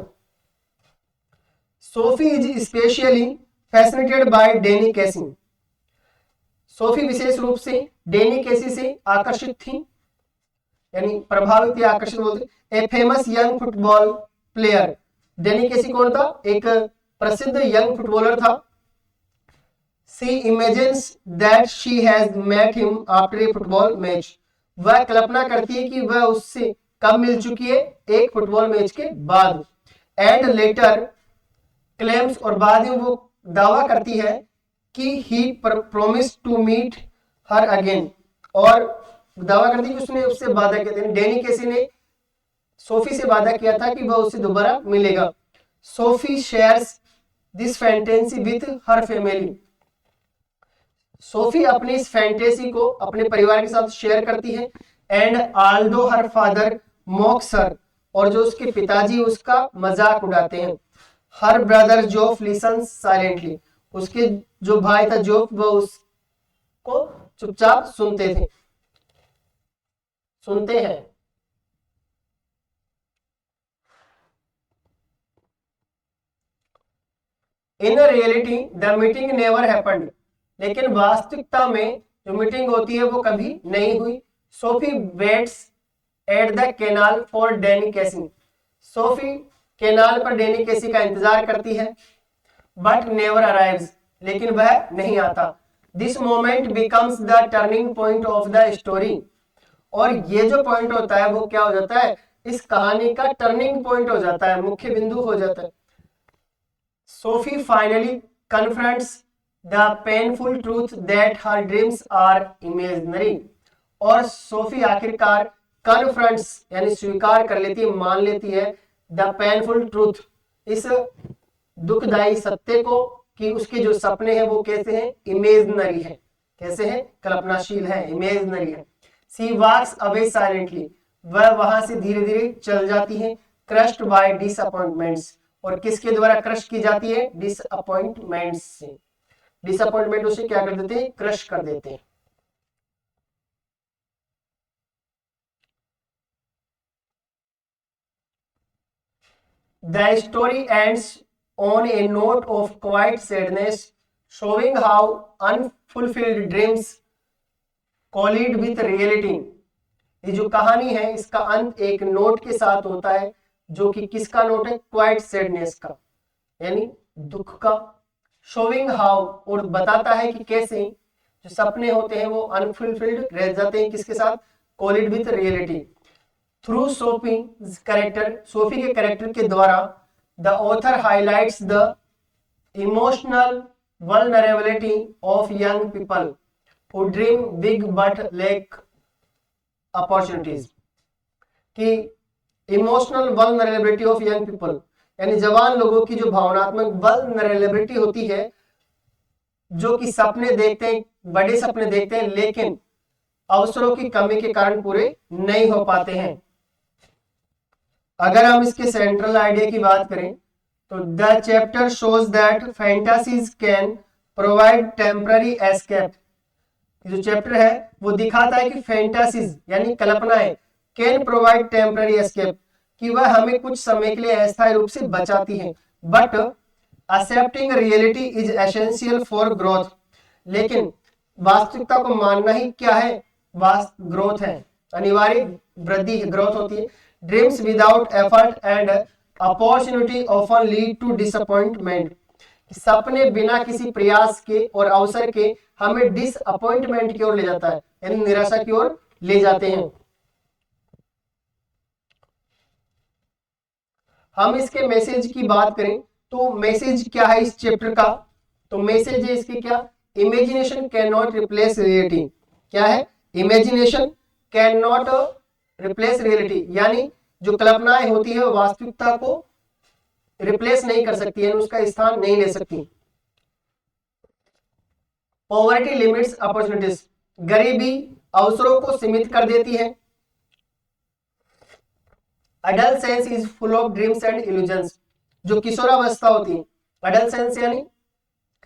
Sophie is specially fascinated by Danny Casey. सोफी विशेष रूप से डेनी कैसी से आकर्षित थी, यानी प्रभावित या आकर्षित बोलते। A famous young football player, Danny Casey कौन था? एक प्रसिद्ध यंग फुटबॉलर था। She imagines that she has met him after a football match, वह कल्पना करती है कि वह उससे कब मिल चुकी है? एक फुटबॉल मैच के बाद। एंड लेटर क्लेम्स, और बाद में वो दावा करती है कि he promise to meet her again, और दावा करती है कि उसने उससे वादा किया था। डेनी कैसी ने सोफी से वादा किया था कि वह उससे दोबारा मिलेगा। Sophie shares this fantasy with her family, Sophie अपनी इस फैंटेसी को अपने परिवार के साथ शेयर करती है। And although her father mocks her, और जो उसके पिताजी उसका मजाक उड़ाते हैं। Her brother Geoff listens silently, उसके जो भाई था जोफ वह उसको चुपचाप सुनते हैं। In reality the meeting never happened, लेकिन वास्तविकता में जो मीटिंग होती है वो कभी नहीं हुई। Sophie waits at the canal for Danny Casey, Sophie canal पर डेनी कैसी का इंतजार करती है। बट नेवर अराइव्स, लेकिन वह नहीं आता। This moment becomes the turning point of the story, और ये जो पॉइंट होता है वो क्या हो जाता है? इस कहानी का टर्निंग पॉइंट हो जाता है, मुख्य बिंदु हो जाता है। Sophie finally confronts the painful truth that her dreams are imaginary, और सोफी आखिरकार कन्फ्रंट्स यानी स्वीकार कर लेती है, मान लेती है द पेनफुल ट्रूथ, इस दुखदायी सत्य को कि उसके जो सपने हैं वो कैसे हैं? इमेजिनरी है। कैसे हैं? कल्पनाशील है, इमेजिनरी है। सी वॉक्स अवे साइलेंटली, वह वहां से धीरे धीरे चल जाती है। क्रश्ड बाय डिसअपॉइंटमेंट्स, और किसके द्वारा क्रश की जाती है? डिसअपॉइंटमेंट्स से। डिसअपॉइंटमेंट उसे क्या कर देते हैं? क्रश कर देते हैं। The story ends on a note of quiet sadness, showing how unfulfilled dreams collide with reality. ये जो कहानी है इसका अंत एक नोट के साथ होता है, जो कि किसका नोट है? क्वाइट सैडनेस का, यानी दुख का। शोविंग हाउ, और बताता है कि कैसे जो सपने होते हैं वो अनफुलफिल्ड रह जाते हैं, किसके साथ? Collide with reality. Through Sophie character, Sophie के कैरेक्टर के द्वारा the author highlights the emotional vulnerability of young people who dream big but lack opportunities, कि emotional vulnerability of young people, यानी जवान लोगों की जो भावनात्मक वल्नरेबिलिटी होती है, जो कि सपने देखते हैं, बड़े सपने देखते हैं, लेकिन अवसरों की कमी के कारण पूरे नहीं हो पाते हैं। अगर हम इसके सेंट्रल आइडिया की बात करें तो the chapter shows that fantasies can provide temporary escape, जो चैप्टर है वो दिखाता है कि फैंटासीज यानी कल्पनाएं कैन प्रोवाइड टेम्पररी एस्केप, कि वह हमें कुछ समय के लिए अस्थायी रूप से बचाती हैं। But accepting reality is essential for growth, लेकिन वास्तविकता को मानना ही क्या है? ग्रोथ है, अनिवार्य वृद्धि है, ग्रोथ होती है। Dreams without effort and opportunity often lead to disappointment, सपने बिना किसी प्रयास के और अवसर के हमें डिसअपॉइंटमेंट की ओर ले जाता है, यानी निराशा की ओर ले जाते हैं। हम इसके मैसेज की बात करें तो मैसेज क्या है इस चैप्टर का? तो मैसेज है इसके क्या? Imagination can not replace reality. क्या है? Imagination can not replace reality, यानी जो कल्पनाएं होती है वास्तविकता को रिप्लेस नहीं कर सकती है, उसका स्थान नहीं ले सकती। पॉवर्टी लिमिट्स अपॉर्चुनिटीज, गरीबी अवसरों को सीमित कर देती है। Adolescence is full of dreams and illusions, जो किशोरावस्था होती है, अडल्सेंस यानी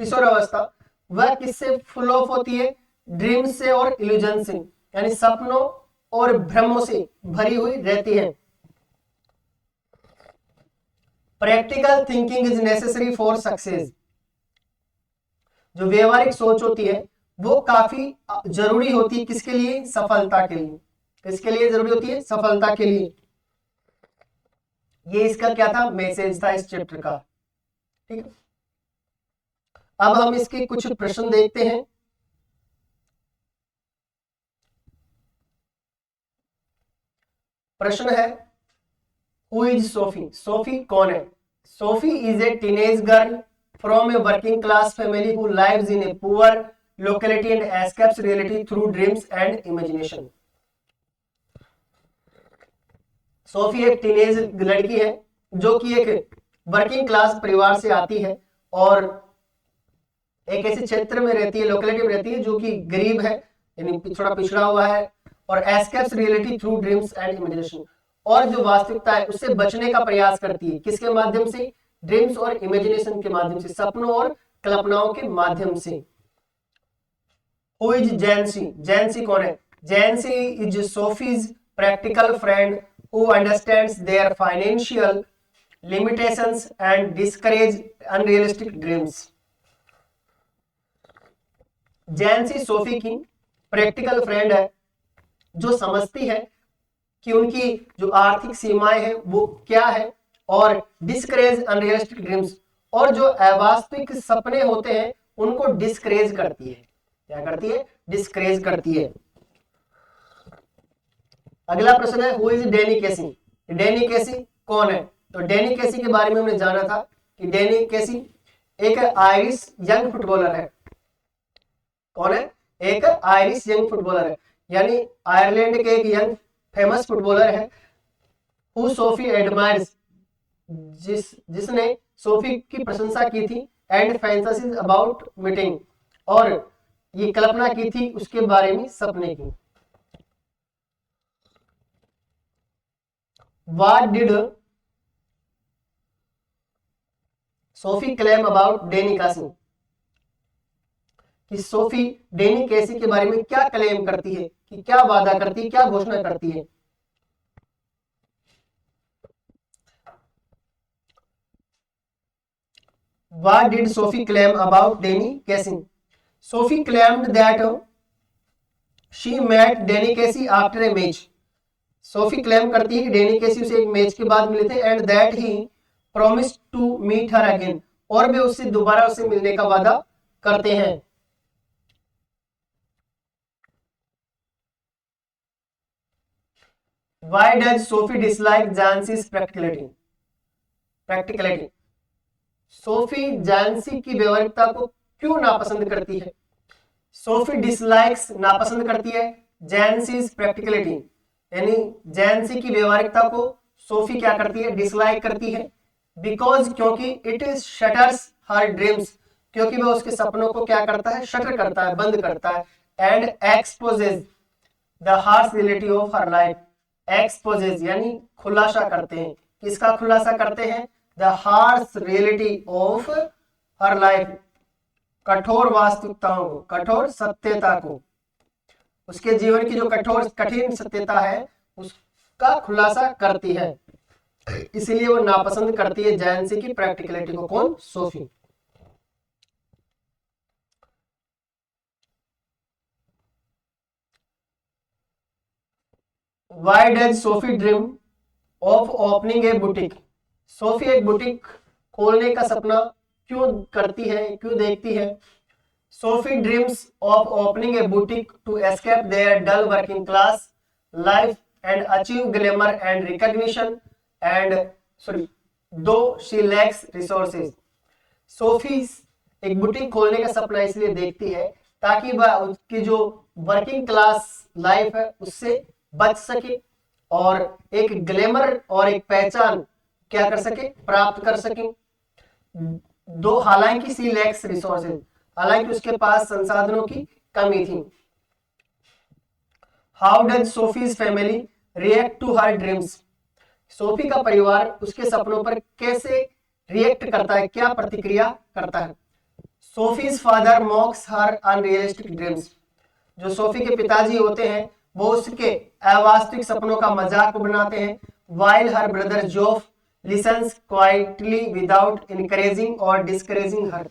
किशोरावस्था, वह किससे फुल ऑफ होती है? ड्रीम से और इल्यूजन से, यानी सपनों और भ्रमों से भरी हुई रहती है। Practical thinking is necessary for success, जो व्यवहारिक सोच होती है वो काफी जरूरी होती है किसके लिए? सफलता के लिए। किसके लिए जरूरी होती है? सफलता के लिए। ये इसका क्या था? मैसेज था इस चैप्टर का। ठीक है, अब हम इसके कुछ प्रश्न देखते हैं। प्रश्न है, हु इज सोफी? सोफी कौन है? Sophie is a teenage girl from a working class family who lives in a poor locality and escapes reality through dreams and imagination. Sophie एक टीनेज लड़की है जो कि एक वर्किंग क्लास परिवार से आती है और एक ऐसे क्षेत्र में रहती है, लोकेलिटी में रहती है जो कि गरीब है, यानी थोड़ा पिछड़ा हुआ है, और escapes reality through dreams and imagination, और जो वास्तविकता है उससे बचने का प्रयास करती है। किसके माध्यम से? ड्रीम्स और इमेजिनेशन के माध्यम से, सपनों और कल्पनाओं के माध्यम से। Who is जैनसी? जैनसी कौन है? Jansie is Sophie's practical friend who understands their financial limitations and discourage unrealistic dreams. Jansie Sophie की प्रैक्टिकल फ्रेंड है जो समझती है कि उनकी जो आर्थिक सीमाएं हैं वो क्या है, और डिस्करेज अनरियलिस्टिक ड्रीम्स, और जो अवास्तविक सपने होते हैं उनको डिस्करेज करती है। क्या करती है? डिस्करेज करती है। अगला प्रश्न है, who is Danny Casey? Danny Casey कौन है? तो डैनी केसी के बारे में हमने जाना था कि डैनी केसी एक आयरिश यंग फुटबॉलर है। कौन है? एक आयरिश यंग फुटबॉलर है, यानी आयरलैंड के एक यंग फेमस फुटबॉलर है। हु सोफी एडमायर्स, जिसने सोफी की प्रशंसा की थी, एंड फैंटेसीज अबाउट मीटिंग, और ये कल्पना की थी उसके बारे में, सपने की। What did Sophie claim about Danny Casey? कि सोफी डैनी केसी के बारे में क्या क्लेम करती है, कि क्या वादा करती है, क्या घोषणा करती है? What did Sophie claim about Danny Casey? Sophie claimed that she met Danny Casey after a match. Sophie claim करती है कि डैनी केसी उसे एक मैच के बाद मिले थे, and that he promised to meet her again, और वे उससे दोबारा उसे मिलने का वादा करते हैं। Why does Sophie dislike Jancy's practicality? Practicality. Sophie Jansie की व्यवहारिकता को क्यों नापसंद करती है? सोफी डिसलाइक्स, नापसंद करती है, जैनसीज प्रैक्टिकलिटी, यानी जैनसी की व्यवहारिकता को सोफी क्या करती है? डिसलाइक करती है। बिकॉज, क्योंकि it is shutters her dreams, क्योंकि वह उसके सपनों को क्या करता है? शटर करता है, बंद करता है। And exposes the harsh reality of her life. Exposes यानी खुलासा करते हैं। किसका खुलासा करते हैं? The harsh reality of her life, कठोर वास्तविकताओं को, कठोर सत्यता को, उसके जीवन की जो कठोर कठिन सत्यता है उसका खुलासा करती है। इसलिए वो नापसंद करती है जैनसी की प्रैक्टिकलिटी को। कौन? Sophie. Why does Sophie dream of opening a boutique? Sophie एक बुटीक खोलने का सपना क्यों करती है, क्यों देखती है? Sophie dreams of opening a boutique to escape their dull working class life and achieve glamour and recognition and though she lacks resources. Sophie एक बुटीक खोलने का सपना इसलिए देखती है ताकि वह उसकी जो वर्किंग क्लास लाइफ है उससे बच सके और एक ग्लैमर और एक पहचान क्या कर सके? प्राप्त कर सके। दो, हालांकि सी लैक्स रिसोर्सेज, हालांकि उसके पास संसाधनों की कमी थी। How does Sophie's family react to her dreams? Sophie का परिवार उसके सपनों पर कैसे रिएक्ट करता है, क्या प्रतिक्रिया करता है? सोफीज फादर मॉक्स हर अनरियलिस्टिक ड्रीम्स। जो सोफी के पिताजी होते हैं वो उसके अवास्तविक सपनों का मजाक बनाते हैं। वाइल हर brother Geoff lessons quietly without encouraging और डिस्करेजिंग हर।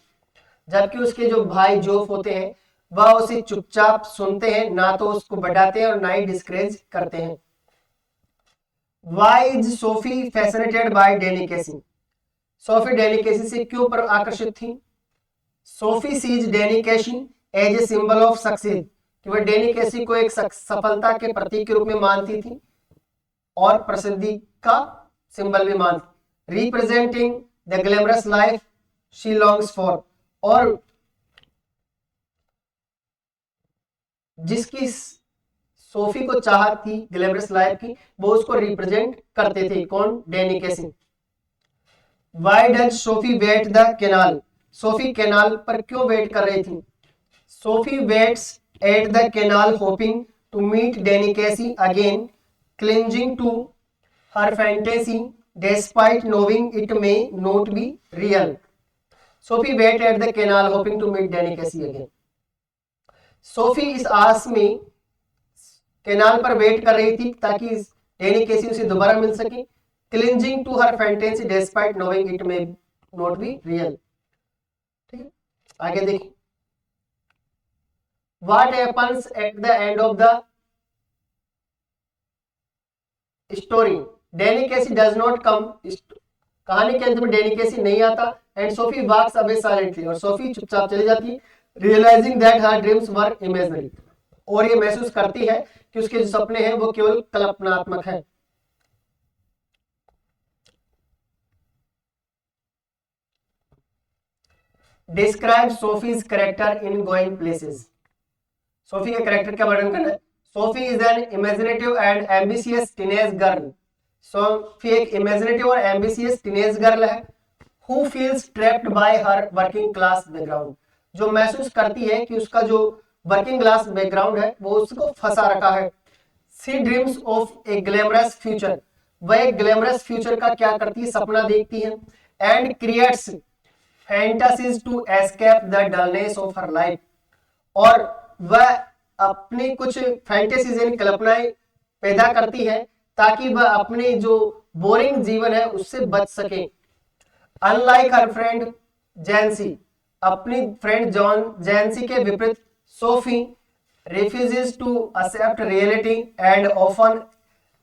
जबकि उसके जो भाई जोफ होते हैं वह उसे चुपचाप सुनते हैं, ना तो उसको बढ़ाते हैं और ना ही डिस्करेज करते हैं। Why is Sophie fascinated by Danny Casey? Sophie Danny Casey से क्यों पर आकर्षित थी? Sophie sees Danny Casey as a symbol of success, कि वह डैनी कैसी को एक सफलता के प्रतीक के रूप में मानती थी और प्रसिद्धि का सिंबल भी मानती, representing the glamorous life she longs for, और जिसकी सोफी को चाहत थी ग्लैमरस लाइफ की, वो उसको रिप्रेजेंट करते थे। कौन? डैनी कैसी। Why does Sophie wait the canal? Sophie canal पर क्यों वेट कर रही थी? Sophie waits at the canal hoping to meet Danny Casey again, clinging to her fantasy despite knowing it may not be real. Sophie wait at the canal hoping to meet Danny Casey again. Sophie इस आस में canal पर wait कर रही थी ताकि Danny कैसी उसे दोबारा मिल सके। Clinging to her fantasy despite knowing it may not be real. ठीक है, आगे देखिए। What happens at the end of the story? Danny Casey does not come. कहानी के अंत में डैनी कैसी नहीं आता। And Sophie walks away silently, और सोफी चुपचाप चली जाती है। Realizing that her dreams were imaginary, और ये महसूस करती है कि उसके जो सपने हैं वो केवल कल्पनात्मक हैं। Describe Sophie's character in going places. Sophie के कैरेक्टर का वर्णन करना है। Sophie is an imaginative and ambitious teenage girl. Sophie एक इमेजिनेटिव और एम्बिशियस टीनेज गर्ल है। Who feels trapped by her working class background, जो महसूस करती है कि उसका जो वर्किंग क्लास बैकग्राउंड है वो उसको फंसा रखा है। She dreams of a glamorous future, वह एक ग्लैमरस फ्यूचर का क्या करती है? सपना देखती है। And creates fantasies to escape the dullness of her life, और वह अपनी कुछ फैंटेसीज यानी कल्पनाएं पैदा करती है ताकि वह अपने जो बोरिंग जीवन है उससे बच सके। अनलाइक हर फ्रेंड जैंसी, अपनी फ्रेंड जॉन जैंसी के विपरीत Sophie refuses to accept reality and often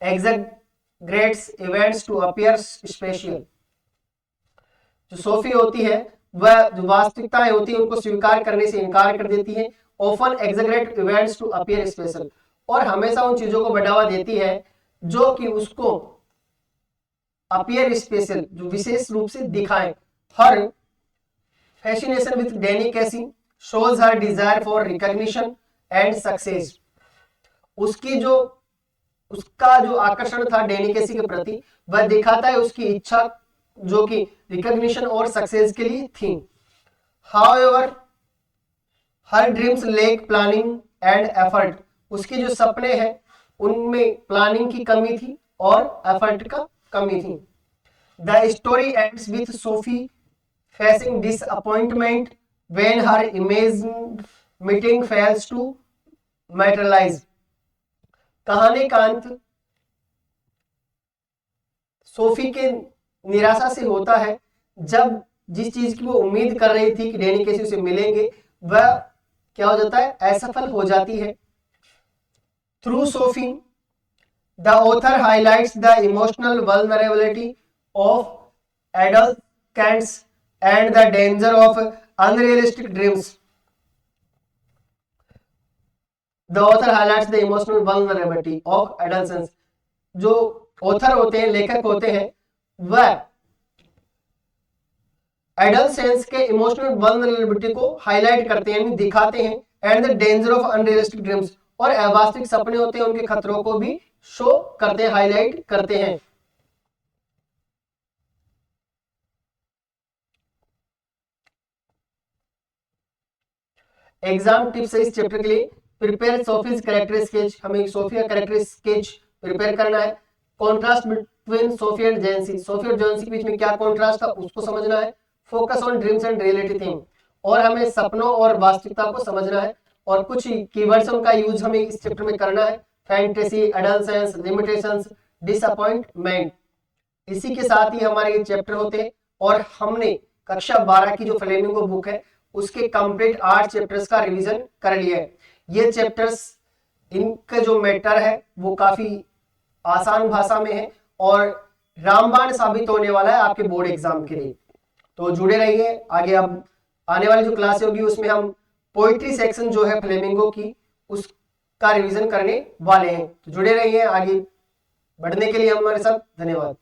exaggerates events to appear special. जो सोफी होती है वह जो वास्तविकताएं होती है उनको स्वीकार करने से इनकार कर देती है। often exaggerate events to appear special, और हमेशा उन चीजों को बढ़ावा देती है जो कि उसको appear special, जो विशेष रूप से दिखाएं। Her fascination with Danny Casey shows her desire for recognition and success. उसका जो आकर्षण था डैनी कैसी के प्रति वह दिखाता है उसकी इच्छा जो कि रिकॉग्निशन और सक्सेस के लिए थी। However, her dreams lack planning and effort. उसके जो सपने हैं उनमें प्लानिंग की कमी थी और एफर्ट का कमी थी। The story ends with Sophie facing disappointment when her imagined meeting fails to materialize. कहानी का अंत सोफी के निराशा से होता है जब जिस चीज की वो उम्मीद कर रही थी कि डैनी कैसी उसे मिलेंगे वह क्या हो जाता है? असफल हो जाती है। Through Sophie the author highlights the emotional vulnerability of adult and the danger of unrealistic dreams. The author highlights the emotional vulnerability of adolescents. जो author होते हैं, लेखक होते हैं, वह adolescents के emotional vulnerability को highlight करते हैं, दिखाते हैं, and the danger of unrealistic dreams, और अवास्तविक सपने होते हैं उनके खतरों को भी शो करते हैं, हाईलाइट करते हैं। एग्जाम टिप्स है इस चैप्टर के लिए। प्रिपेयर सोफीज कैरेक्टर स्केच, हमें सोफी का कैरेक्टर स्केच प्रिपेयर करना है। Contrast between Sophie and Jansie, Sophie और जैंसी के बीच में क्या कॉन्ट्रास्ट था उसको समझना है। Focus on dreams and reality theme, और हमें सपनों और वास्तविकता को समझना है, और कुछ कीवर्ड्स उनका यूज हमें इस चैप्टर में करना है। Fantasy, adolescence, limitations, disappointment. इसी के साथ ही हमारे ये चैप्टर होते हैं, और हमने कक्षा 12 की जो फ्लेमिंगो बुक है उसके कंप्लीट 8 चैप्टर्स का रिवीजन कर लिया है। ये चैप्टर्स, इनका जो मैटर है वो काफी आसान भाषा में है और रामबाण साबित होने वाला है आपके बोर्ड एग्जाम के लिए। तो जुड़े रहिए। आगे अब आने वाली जो क्लास होगी उसमें हम पोइट्री सेक्शन जो है फ्लेमिंगो की, उसका रिवीजन करने वाले हैं। तो जुड़े रहिए आगे बढ़ने के लिए हमारे साथ। धन्यवाद।